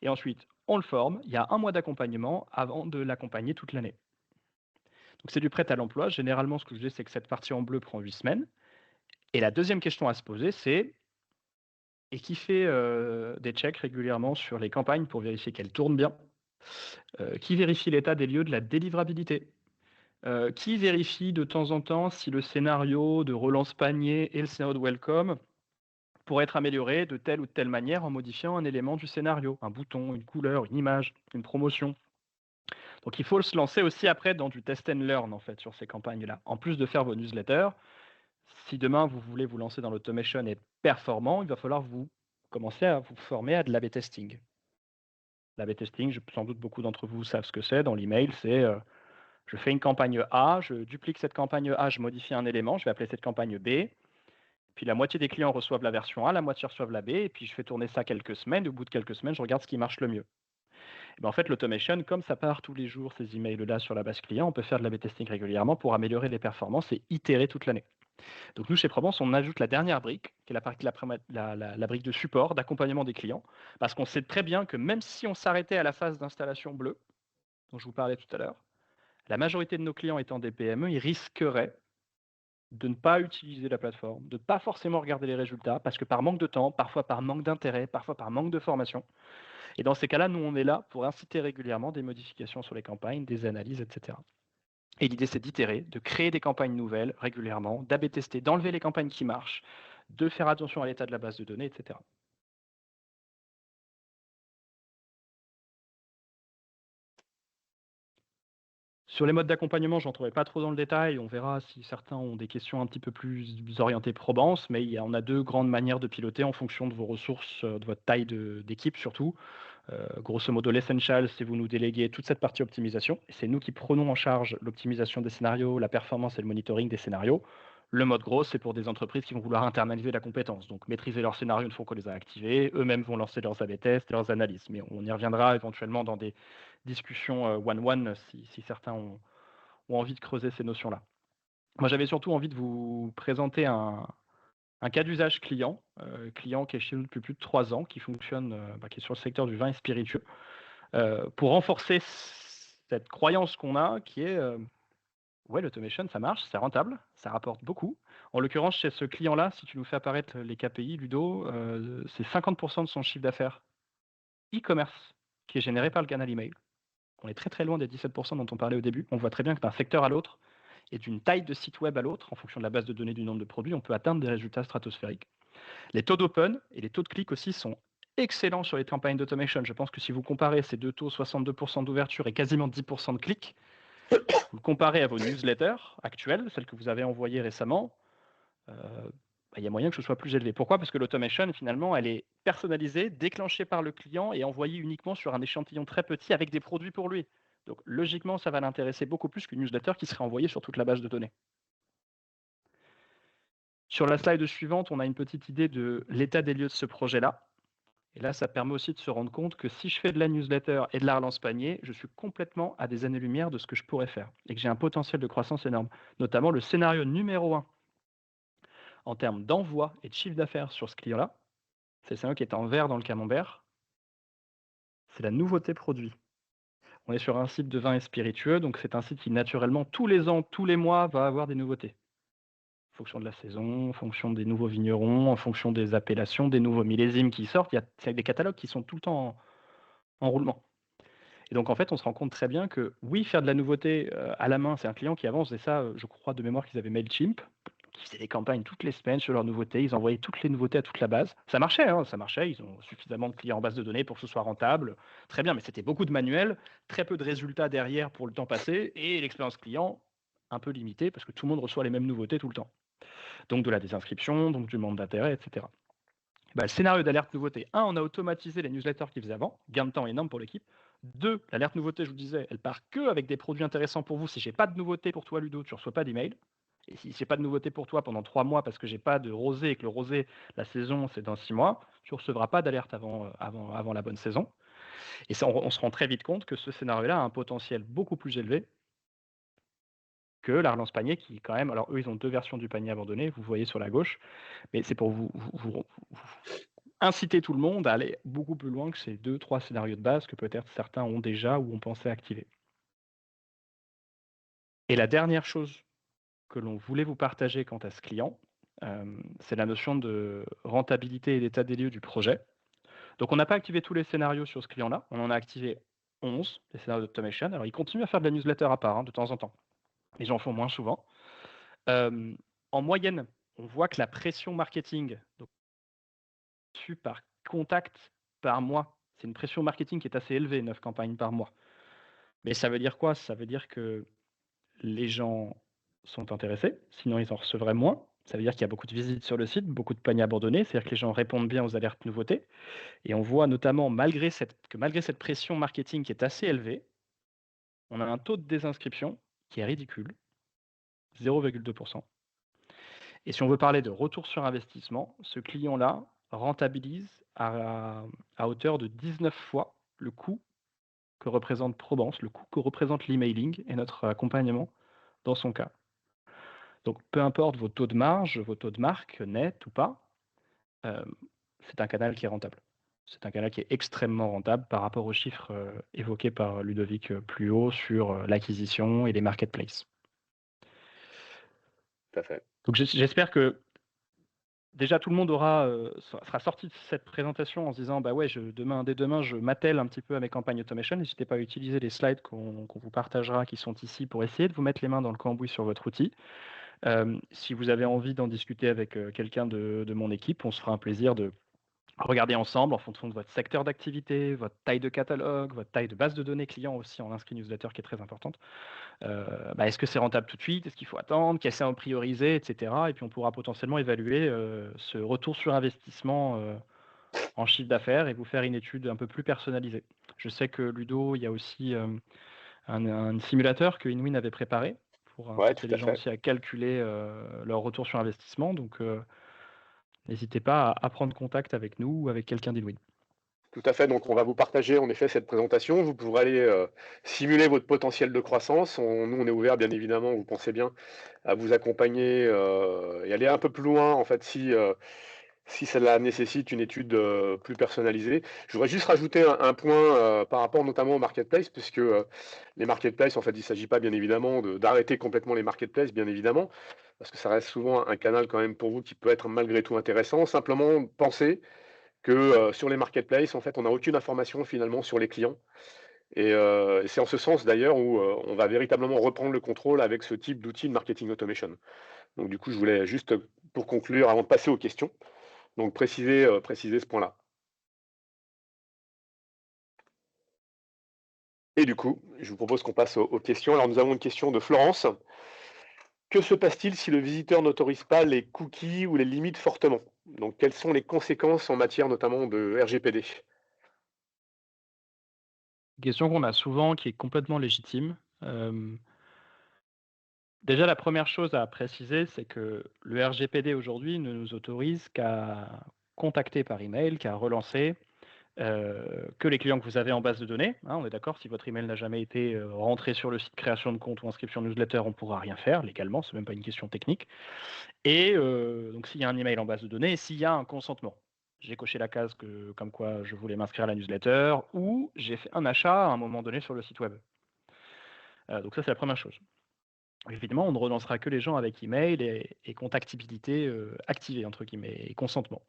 S2: Et ensuite, on le forme. Il y a 1 mois d'accompagnement avant de l'accompagner toute l'année. Donc c'est du prêt à l'emploi. Généralement, ce que je dis, c'est que cette partie en bleu prend 8 semaines. Et la deuxième question à se poser, c'est et qui fait des checks régulièrement sur les campagnes pour vérifier qu'elles tournent bien? Qui vérifie l'état des lieux de la délivrabilité? Qui vérifie de temps en temps si le scénario de relance panier et le scénario de welcome pourraient être améliorés de telle ou de telle manière en modifiant un élément du scénario, un bouton, une couleur, une image, une promotion? Donc il faut se lancer aussi après dans du test and learn en fait sur ces campagnes-là. En plus de faire vos newsletters, si demain vous voulez vous lancer dans l'automation et être performant, il va falloir vous commencer à vous former à de l'A/B testing. L'A/B testing, sans doute beaucoup d'entre vous savent ce que c'est dans l'email, c'est je fais une campagne A, je duplique cette campagne A, je modifie un élément, je vais appeler cette campagne B, puis la moitié des clients reçoivent la version A, la moitié reçoivent la B, et puis je fais tourner ça quelques semaines, et au bout de quelques semaines, je regarde ce qui marche le mieux. Et ben en fait, l'automation, comme ça part tous les jours, ces emails-là sur la base client, on peut faire de l'A/B testing régulièrement pour améliorer les performances et itérer toute l'année. Donc nous, chez Provence, on ajoute la dernière brique, qui est la brique de support, d'accompagnement des clients, parce qu'on sait très bien que même si on s'arrêtait à la phase d'installation bleue, dont je vous parlais tout à l'heure, la majorité de nos clients étant des PME, ils risqueraient de ne pas utiliser la plateforme, de ne pas forcément regarder les résultats, parce que par manque de temps, parfois par manque d'intérêt, parfois par manque de formation. Et dans ces cas-là, nous, on est là pour inciter régulièrement des modifications sur les campagnes, des analyses, etc. Et l'idée, c'est d'itérer, de créer des campagnes nouvelles régulièrement, d'A/B tester, d'enlever les campagnes qui marchent, de faire attention à l'état de la base de données, etc. Sur les modes d'accompagnement, je n'entrerai pas trop dans le détail. On verra si certains ont des questions un petit peu plus orientées probance, mais on a deux grandes manières de piloter en fonction de vos ressources, de votre taille d'équipe surtout. Grosso modo, l'essential, c'est vous nous déléguez toute cette partie optimisation. Et c'est nous qui prenons en charge l'optimisation des scénarios, la performance et le monitoring des scénarios. Le mode gros, c'est pour des entreprises qui vont vouloir internaliser la compétence. Donc, maîtriser leurs scénarios une fois qu'on les a activés. Eux-mêmes vont lancer leurs A/B tests et leurs analyses. Mais on y reviendra éventuellement dans des discussions one-one si certains ont envie de creuser ces notions-là. Moi, j'avais surtout envie de vous présenter un cas d'usage client qui est chez nous depuis plus de 3 ans, qui fonctionne, qui est sur le secteur du vin et spiritueux, pour renforcer cette croyance qu'on a qui est ouais, l'automation, ça marche, c'est rentable, ça rapporte beaucoup. En l'occurrence, chez ce client-là, si tu nous fais apparaître les KPI, Ludo, c'est 50% de son chiffre d'affaires e-commerce qui est généré par le canal email. On est très très loin des 17% dont on parlait au début. On voit très bien que d'un secteur à l'autre et d'une taille de site web à l'autre, en fonction de la base de données du nombre de produits, on peut atteindre des résultats stratosphériques. Les taux d'open et les taux de clic aussi sont excellents sur les campagnes d'automation. Je pense que si vous comparez ces deux taux, 62% d'ouverture et quasiment 10% de clics, vous le comparez à vos newsletters actuelles, celles que vous avez envoyées récemment, il y a moyen que ce soit plus élevé. Pourquoi? Parce que l'automation, finalement, elle est personnalisée, déclenchée par le client et envoyée uniquement sur un échantillon très petit avec des produits pour lui. Donc, logiquement, ça va l'intéresser beaucoup plus qu'une newsletter qui serait envoyée sur toute la base de données. Sur la slide suivante, on a une petite idée de l'état des lieux de ce projet-là. Et là, ça permet aussi de se rendre compte que si je fais de la newsletter et de la relance panier, je suis complètement à des années-lumière de ce que je pourrais faire et que j'ai un potentiel de croissance énorme. Notamment le scénario numéro 1 en termes d'envoi et de chiffre d'affaires sur ce client-là, c'est le scénario qui est en vert dans le camembert, c'est la nouveauté produit. On est sur un site de vin et spiritueux, donc c'est un site qui naturellement, tous les ans, tous les mois, va avoir des nouveautés. En fonction de la saison, en fonction des nouveaux vignerons, en fonction des appellations, des nouveaux millésimes qui sortent, il y a des catalogues qui sont tout le temps en roulement. Et donc en fait, on se rend compte très bien que oui, faire de la nouveauté à la main, c'est un client qui avance, et ça, je crois de mémoire qu'ils avaient Mailchimp, qui faisaient des campagnes toutes les semaines sur leurs nouveautés, ils envoyaient toutes les nouveautés à toute la base. Ça marchait, ils ont suffisamment de clients en base de données pour que ce soit rentable, très bien, mais c'était beaucoup de manuels, très peu de résultats derrière pour le temps passé, et l'expérience client un peu limitée, parce que tout le monde reçoit les mêmes nouveautés tout le temps. Donc de la désinscription, donc du manque d'intérêt, etc. Le scénario d'alerte nouveauté, 1, on a automatisé les newsletters qu'ils faisaient avant, gain de temps énorme pour l'équipe. 2, l'alerte nouveauté, je vous disais, elle part que avec des produits intéressants pour vous. Si j'ai pas de nouveauté pour toi, Ludo, tu ne reçois pas d'email. Et si j'ai pas de nouveauté pour toi pendant 3 mois parce que j'ai pas de rosé et que le rosé, la saison, c'est dans 6 mois, tu ne recevras pas d'alerte avant la bonne saison. Et ça, on se rend très vite compte que ce scénario-là a un potentiel beaucoup plus élevé que la relance panier qui, quand même, alors eux, ils ont 2 versions du panier abandonné, vous voyez sur la gauche, mais c'est pour vous inciter tout le monde à aller beaucoup plus loin que ces 2-3 scénarios de base que peut-être certains ont déjà ou ont pensé activer. Et la dernière chose que l'on voulait vous partager quant à ce client, c'est la notion de rentabilité et d'état des lieux du projet. Donc, on n'a pas activé tous les scénarios sur ce client-là. On en a activé 11, les scénarios d'automation. Alors, ils continuent à faire de la newsletter à part, de temps en temps. Les gens font moins souvent. En moyenne, on voit que la pression marketing, donc par contact par mois, c'est une pression marketing qui est assez élevée, 9 campagnes par mois. Mais ça veut dire quoi? Ça veut dire que les gens sont intéressés, sinon ils en recevraient moins. Ça veut dire qu'il y a beaucoup de visites sur le site, beaucoup de paniers abandonnés, c'est-à-dire que les gens répondent bien aux alertes nouveautés. Et on voit notamment, malgré cette pression marketing qui est assez élevée, on a un taux de désinscription qui est ridicule, 0,2%. Et si on veut parler de retour sur investissement, ce client-là rentabilise à hauteur de 19 fois le coût que représente Probance, le coût que représente l'emailing et notre accompagnement dans son cas. Donc, peu importe vos taux de marge, vos taux de marque, net ou pas, c'est un canal qui est rentable. C'est un canal qui est extrêmement rentable par rapport aux chiffres évoqués par Ludovic plus haut sur l'acquisition et les marketplaces.
S1: Tout à fait.
S2: Donc, j'espère que déjà tout le monde sera sorti de cette présentation en se disant bah ouais, dès demain, je m'attelle un petit peu à mes campagnes automation. N'hésitez pas à utiliser les slides qu'on vous partagera qui sont ici pour essayer de vous mettre les mains dans le cambouis sur votre outil. Si vous avez envie d'en discuter avec quelqu'un de mon équipe, on se fera un plaisir de regarder ensemble en fonction de votre secteur d'activité, votre taille de catalogue, votre taille de base de données client aussi en inscrit newsletter qui est très importante. Est-ce que c'est rentable tout de suite? Est-ce qu'il faut attendre? Qu'est-ce à prioriser, etc. Et puis on pourra potentiellement évaluer ce retour sur investissement en chiffre d'affaires et vous faire une étude un peu plus personnalisée. Je sais que Ludo, il y a aussi un simulateur que Inwin avait préparé pour
S1: Ouais,
S2: inciter
S1: tout à
S2: les gens
S1: fait.
S2: aussi à calculer leur retour sur investissement. Donc, n'hésitez pas à prendre contact avec nous ou avec quelqu'un d'Inwin.
S1: Tout à fait. Donc, on va vous partager en effet cette présentation. Vous pourrez aller simuler votre potentiel de croissance. Nous, on est ouvert, bien évidemment, vous pensez bien, à vous accompagner et aller un peu plus loin, en fait, si cela nécessite une étude plus personnalisée. Je voudrais juste rajouter un point par rapport notamment aux marketplaces, puisque les marketplaces, en fait, il ne s'agit pas, bien évidemment, d'arrêter complètement les marketplaces, bien évidemment, parce que ça reste souvent un canal quand même pour vous qui peut être malgré tout intéressant. Simplement, pensez que sur les marketplaces, en fait, on n'a aucune information finalement sur les clients. Et c'est en ce sens d'ailleurs où on va véritablement reprendre le contrôle avec ce type d'outil de marketing automation. Donc du coup, je voulais juste, pour conclure, avant de passer aux questions, donc préciser ce point-là. Et du coup, je vous propose qu'on passe aux questions. Alors nous avons une question de Florence. Que se passe-t-il si le visiteur n'autorise pas les cookies ou les limite fortement? Donc quelles sont les conséquences en matière notamment de RGPD?
S2: Une question qu'on a souvent, qui est complètement légitime. Déjà, la première chose à préciser, c'est que le RGPD aujourd'hui ne nous autorise qu'à contacter par email, qu'à relancer, que les clients que vous avez en base de données. Hein, on est d'accord, si votre email n'a jamais été rentré sur le site création de compte ou inscription newsletter, on ne pourra rien faire légalement, c'est même pas une question technique. Et donc, s'il y a un email en base de données, et s'il y a un consentement. J'ai coché la case comme quoi je voulais m'inscrire à la newsletter ou j'ai fait un achat à un moment donné sur le site web. Donc ça, c'est la première chose. Évidemment, on ne relancera que les gens avec email et contactabilité activée, entre guillemets, et consentement.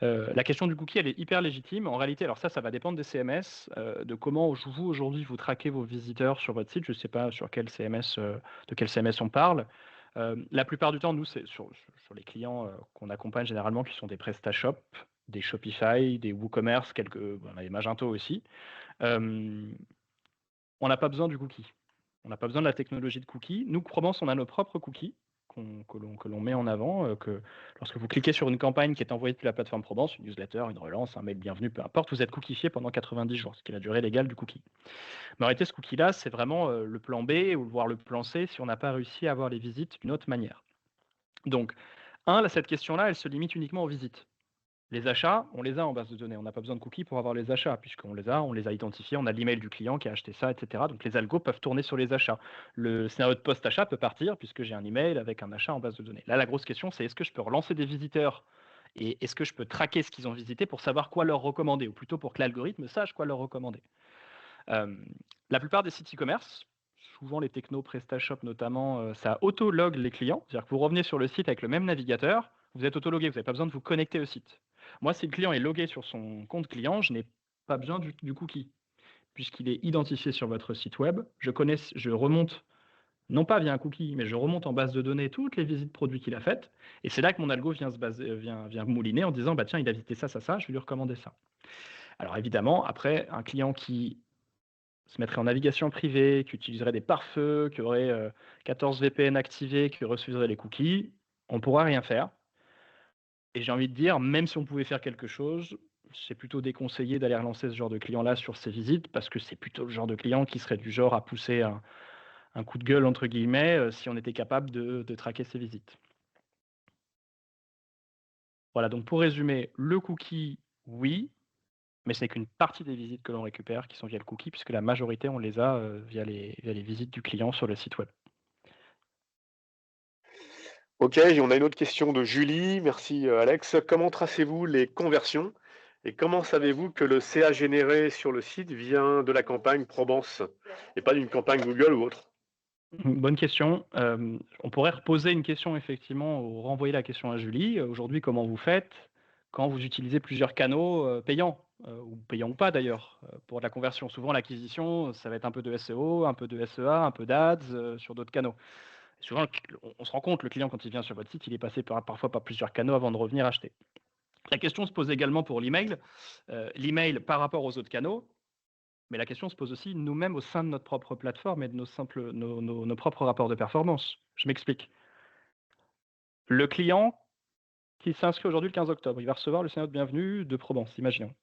S2: La question du cookie, elle est hyper légitime. En réalité, alors ça va dépendre des CMS, de comment vous, aujourd'hui, vous traquez vos visiteurs sur votre site. Je ne sais pas sur quel CMS, de quel CMS on parle. La plupart du temps, nous, c'est sur les clients qu'on accompagne généralement, qui sont des PrestaShop, des Shopify, des WooCommerce, on a des Magento aussi. On n'a pas besoin du cookie. On n'a pas besoin de la technologie de cookies. Nous, Probance, on a nos propres cookies que l'on met en avant, que lorsque vous cliquez sur une campagne qui est envoyée depuis la plateforme Probance, une newsletter, une relance, un mail bienvenu, peu importe, vous êtes cookifié pendant 90 jours, ce qui est la durée légale du cookie. Mais en réalité, ce cookie-là, c'est vraiment le plan B ou voire le plan C si on n'a pas réussi à avoir les visites d'une autre manière. Donc, cette question-là, elle se limite uniquement aux visites. Les achats, on les a en base de données. On n'a pas besoin de cookies pour avoir les achats, puisqu'on les a identifiés, on a l'email du client qui a acheté ça, etc. Donc les algos peuvent tourner sur les achats. Le scénario de post-achat peut partir, puisque j'ai un email avec un achat en base de données. Là, la grosse question, c'est est-ce que je peux relancer des visiteurs et est-ce que je peux traquer ce qu'ils ont visité pour savoir quoi leur recommander, ou plutôt pour que l'algorithme sache quoi leur recommander. La plupart des sites e-commerce, souvent les technos, PrestaShop notamment, ça auto-log les clients. C'est-à-dire que vous revenez sur le site avec le même navigateur, vous êtes auto-logué, vous n'avez pas besoin de vous connecter au site. Moi, si le client est logué sur son compte client, je n'ai pas besoin du cookie, puisqu'il est identifié sur votre site web. Je remonte, non pas via un cookie, mais je remonte en base de données toutes les visites produits qu'il a faites, et c'est là que mon algo vient mouliner en disant, bah tiens, il a visité ça, je vais lui recommander ça. Alors évidemment, après, un client qui se mettrait en navigation privée, qui utiliserait des pare-feux, qui aurait 14 VPN activés, qui refuserait les cookies, on ne pourra rien faire. Et j'ai envie de dire, même si on pouvait faire quelque chose, c'est plutôt déconseillé d'aller relancer ce genre de client-là sur ses visites, parce que c'est plutôt le genre de client qui serait du genre à pousser un coup de gueule, entre guillemets, si on était capable de traquer ses visites. Voilà, donc pour résumer, le cookie, oui, mais ce n'est qu'une partie des visites que l'on récupère qui sont via le cookie, puisque la majorité, on les a via les visites du client sur le site web.
S1: Ok, on a une autre question de Julie. Merci Alex. Comment tracez-vous les conversions et comment savez-vous que le CA généré sur le site vient de la campagne Probance et pas d'une campagne Google ou autre?
S2: Bonne question. On pourrait reposer une question effectivement ou renvoyer la question à Julie. Aujourd'hui, comment vous faites quand vous utilisez plusieurs canaux payants ou payants ou pas d'ailleurs pour de la conversion? Souvent, l'acquisition, ça va être un peu de SEO, un peu de SEA, un peu d'ADS sur d'autres canaux. Et souvent, on se rend compte, le client, quand il vient sur votre site, il est passé parfois par plusieurs canaux avant de revenir acheter. La question se pose également pour l'email. L'email par rapport aux autres canaux, mais la question se pose aussi nous-mêmes au sein de notre propre plateforme et de nos propres rapports de performance. Je m'explique. Le client qui s'inscrit aujourd'hui le 15 octobre, il va recevoir le scénario de bienvenue de Provence, imaginons.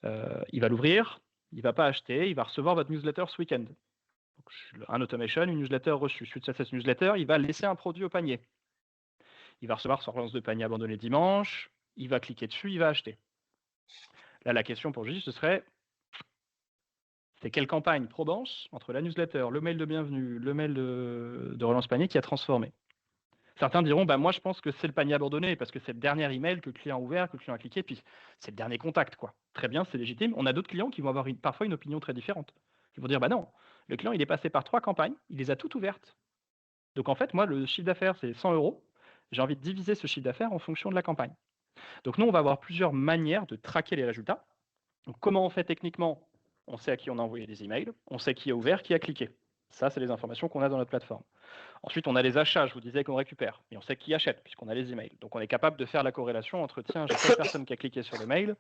S2: Il va l'ouvrir, il ne va pas acheter, il va recevoir votre newsletter ce week-end. Donc, un automation, une newsletter reçue. Suite à cette newsletter, il va laisser un produit au panier. Il va recevoir sa relance de panier abandonné dimanche, il va cliquer dessus, il va acheter. Là, la question pour Julie, ce serait c'est quelle campagne Provence entre la newsletter, le mail de bienvenue, le mail de relance panier qui a transformé? Certains diront, bah, moi je pense que c'est le panier abandonné parce que c'est le dernier email que le client a ouvert, que le client a cliqué, puis c'est le dernier contact, quoi. Très bien, c'est légitime. On a d'autres clients qui vont avoir parfois une opinion très différente. Ils vont dire, bah non, le client il est passé par 3 campagnes, il les a toutes ouvertes. Donc en fait, moi le chiffre d'affaires c'est 100 euros. J'ai envie de diviser ce chiffre d'affaires en fonction de la campagne. Donc nous, on va avoir plusieurs manières de traquer les résultats. Donc comment on fait techniquement? On sait à qui on a envoyé des emails, on sait qui a ouvert, qui a cliqué. Ça, c'est les informations qu'on a dans notre plateforme. Ensuite, on a les achats, je vous disais qu'on récupère, et on sait qui achète, puisqu'on a les emails. Donc on est capable de faire la corrélation entre, tiens, j'ai telle personne qui a cliqué sur le mail,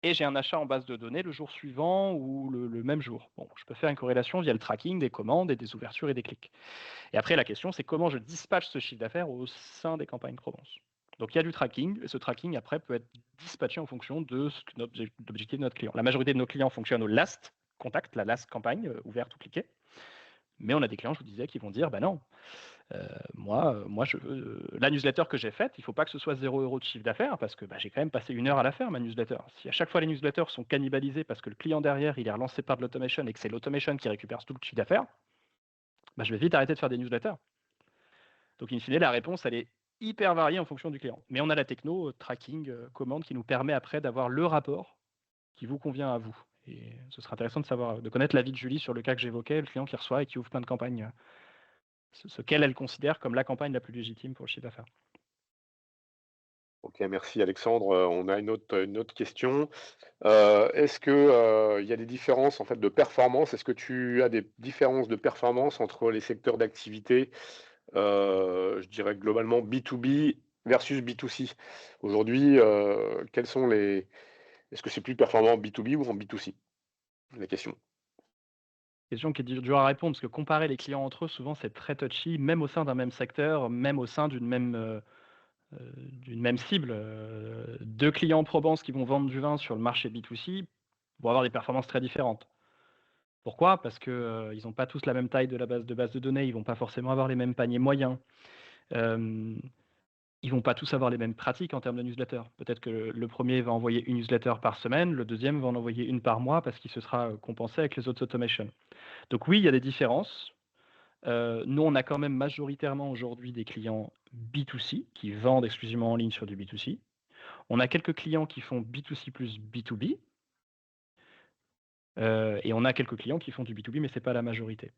S2: et j'ai un achat en base de données le jour suivant ou le même jour. Bon, je peux faire une corrélation via le tracking des commandes et des ouvertures et des clics. Et après, la question, c'est comment je dispatche ce chiffre d'affaires au sein des campagnes Provence. Donc il y a du tracking, et ce tracking, après, peut être dispatché en fonction de l'objectif de notre client. La majorité de nos clients fonctionnent au last contact, la last campagne, ouverte ou cliquée. Mais on a des clients, je vous disais, qui vont dire, bah non, moi, la newsletter que j'ai faite, il ne faut pas que ce soit 0 € de chiffre d'affaires parce que j'ai quand même passé 1 heure à la faire, ma newsletter. Si à chaque fois les newsletters sont cannibalisés parce que le client derrière, il est relancé par de l'automation et que c'est l'automation qui récupère tout le chiffre d'affaires, je vais vite arrêter de faire des newsletters. Donc, in fine, la réponse, elle est hyper variée en fonction du client. Mais on a la techno, tracking, commande qui nous permet après d'avoir le rapport qui vous convient à vous. Et ce sera intéressant de connaître l'avis de Julie sur le cas que j'évoquais, le client qui reçoit et qui ouvre plein de campagnes, ce qu'elle considère comme la campagne la plus légitime pour le chiffre d'affaires.
S1: Ok, merci Alexandre. On a une autre question. Est-ce que il y a des différences en fait de performance? Est-ce que tu as des différences de performance entre les secteurs d'activité, je dirais globalement B2B versus B2C? Aujourd'hui, est-ce que c'est plus performant en B2B ou en B2C? La question.
S2: Question qui est dure à répondre parce que comparer les clients entre eux, souvent, c'est très touchy, même au sein d'un même secteur, même au sein d'une même cible. 2 clients Provence qui vont vendre du vin sur le marché B2C vont avoir des performances très différentes. Pourquoi? Parce que, ils n'ont pas tous la même taille de base de données, ils vont pas forcément avoir les mêmes paniers moyens. Ils vont pas tous avoir les mêmes pratiques en termes de newsletter. Peut-être que le premier va envoyer une newsletter par semaine, le deuxième va en envoyer une par mois parce qu'il se sera compensé avec les autres automations. Donc oui, il y a des différences. Nous, on a quand même majoritairement aujourd'hui des clients B2C qui vendent exclusivement en ligne sur du B2C. On a quelques clients qui font B2C plus B2B. Et on a quelques clients qui font du B2B, mais ce n'est pas la majorité.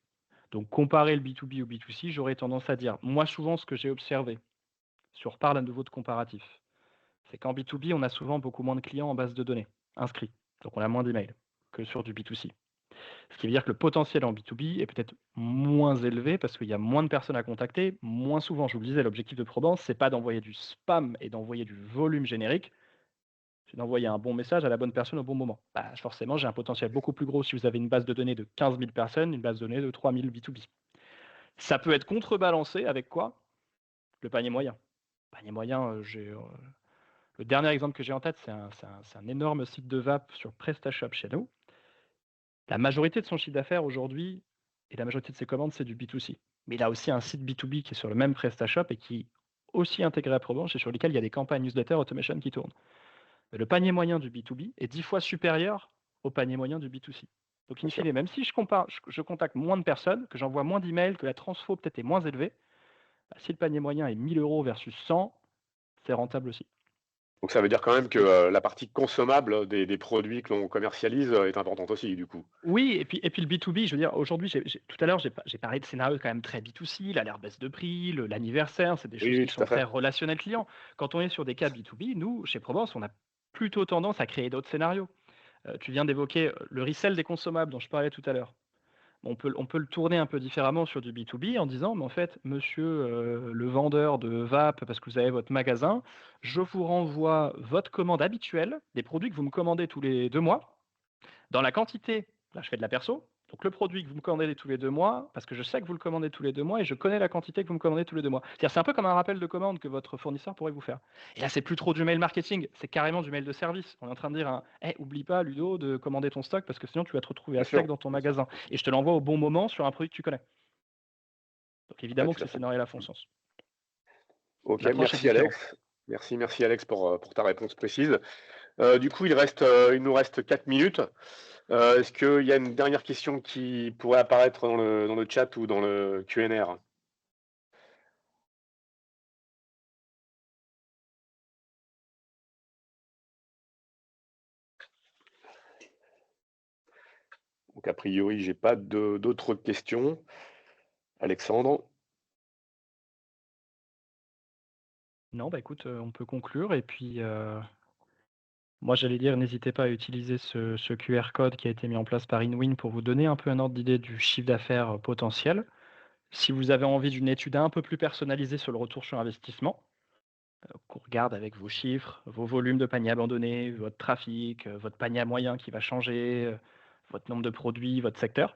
S2: Donc comparer le B2B au B2C, j'aurais tendance à dire, moi souvent ce que j'ai observé, si on reparle à nouveau de comparatif, c'est qu'en B2B, on a souvent beaucoup moins de clients en base de données inscrits. Donc on a moins d'emails que sur du B2C. Ce qui veut dire que le potentiel en B2B est peut-être moins élevé parce qu'il y a moins de personnes à contacter, moins souvent. Je vous le disais, l'objectif de Probance, c'est pas d'envoyer du spam et d'envoyer du volume générique, c'est d'envoyer un bon message à la bonne personne au bon moment. Bah, forcément, j'ai un potentiel beaucoup plus gros si vous avez une base de données de 15 000 personnes, une base de données de 3 000 B2B. Ça peut être contrebalancé avec quoi? Le panier moyen. Panier moyen, le dernier exemple que j'ai en tête, c'est un énorme site de VAP sur PrestaShop chez nous. La majorité de son chiffre d'affaires aujourd'hui et la majorité de ses commandes, c'est du B2C. Mais il a aussi un site B2B qui est sur le même PrestaShop et qui est aussi intégré à Probranche et sur lequel il y a des campagnes newsletter automation qui tournent. Mais le panier moyen du B2B est 10 fois supérieur au panier moyen du B2C. Donc, in fine, même si je contacte moins de personnes, que j'envoie moins d'emails, que la transfo peut-être est moins élevée, bah, si le panier moyen est 1 000 € versus 100, c'est rentable aussi.
S1: Donc ça veut dire quand même que la partie consommable des produits que l'on commercialise est importante aussi, du coup.
S2: Oui, et puis le B2B, je veux dire, aujourd'hui, tout à l'heure, j'ai parlé de scénarios quand même très B2C, l'alerte baisse de prix, l'anniversaire, c'est des choses
S1: Oui,
S2: qui
S1: tout
S2: sont
S1: à fait.
S2: très relationnelles clients. Quand on est sur des cas B2B, nous, chez Provence, on a plutôt tendance à créer d'autres scénarios. Tu viens d'évoquer le resell des consommables dont je parlais tout à l'heure. On peut le tourner un peu différemment sur du B2B en disant, mais en fait, monsieur le vendeur de VAP, parce que vous avez votre magasin, je vous renvoie votre commande habituelle, des produits que vous me commandez tous les 2 mois, dans la quantité, là je fais de la perso, donc le produit que vous me commandez tous les 2 mois, parce que je sais que vous le commandez tous les 2 mois et je connais la quantité que vous me commandez tous les 2 mois. C'est-à-dire c'est un peu comme un rappel de commande que votre fournisseur pourrait vous faire. Et là c'est plus trop du mail marketing, c'est carrément du mail de service. On est en train de dire, oublie pas Ludo de commander ton stock parce que sinon tu vas te retrouver à
S1: Bien sûr.
S2: sec dans ton magasin. Et je te l'envoie au bon moment sur un produit que tu connais. Donc évidemment
S1: Ouais,
S2: que
S1: tout à
S2: ces
S1: fait.
S2: scénarios-là font sens.
S1: Ok,
S2: L'approche est
S1: merci
S2: différente.
S1: Alex. Merci Alex pour ta réponse précise. Du coup, il nous reste 4 minutes. Est-ce qu'il y a une dernière question qui pourrait apparaître dans le chat ou dans le Q&R? Donc, a priori, j'ai pas d'autres questions. Alexandre?
S2: Non, bah écoute, on peut conclure et puis moi j'allais dire n'hésitez pas à utiliser ce QR code qui a été mis en place par InWin pour vous donner un peu un ordre d'idée du chiffre d'affaires potentiel. Si vous avez envie d'une étude un peu plus personnalisée sur le retour sur investissement, qu'on regarde avec vos chiffres, vos volumes de paniers abandonnés, votre trafic, votre panier à moyen qui va changer, votre nombre de produits, votre secteur.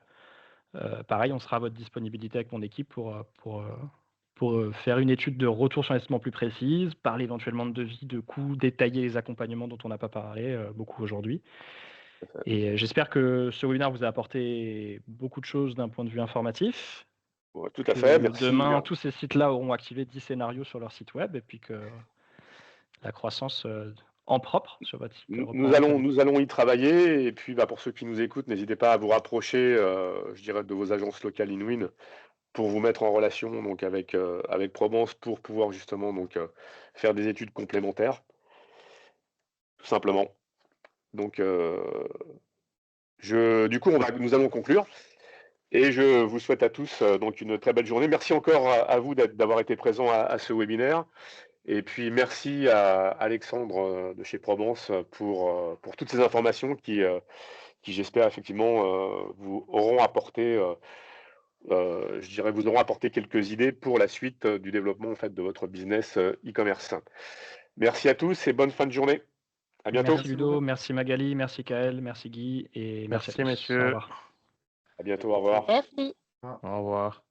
S2: Pareil, on sera à votre disponibilité avec mon équipe pour faire une étude de retour sur investissement plus précise, parler éventuellement de devis, de coûts, détailler les accompagnements dont on n'a pas parlé beaucoup aujourd'hui. Et j'espère que ce webinaire vous a apporté beaucoup de choses d'un point de vue informatif.
S1: Ouais, tout à
S2: Que
S1: fait, merci.
S2: demain, tous ces sites-là auront activé 10 scénarios sur leur site web et puis que la croissance en propre sur votre site reprendra très vite.
S1: Nous allons y travailler. Et puis, pour ceux qui nous écoutent, n'hésitez pas à vous rapprocher, je dirais, de vos agences locales InWin pour vous mettre en relation donc, avec Probance pour pouvoir justement donc, faire des études complémentaires, tout simplement. Donc, du coup, nous allons conclure. Et je vous souhaite à tous donc une très belle journée. Merci encore à vous d'avoir été présents à ce webinaire. Et puis merci à Alexandre de chez Probance pour toutes ces informations qui j'espère effectivement vous auront apporté, je dirais, vous auront apporté quelques idées pour la suite du développement en fait de votre business e-commerce. Merci à tous et bonne fin de journée. À bientôt.
S2: Merci Ludo, merci Magali, merci Kael, merci Guy et merci à tous. Au
S3: messieurs.
S2: revoir.
S1: À bientôt. Au revoir.
S4: Merci.
S3: Au revoir.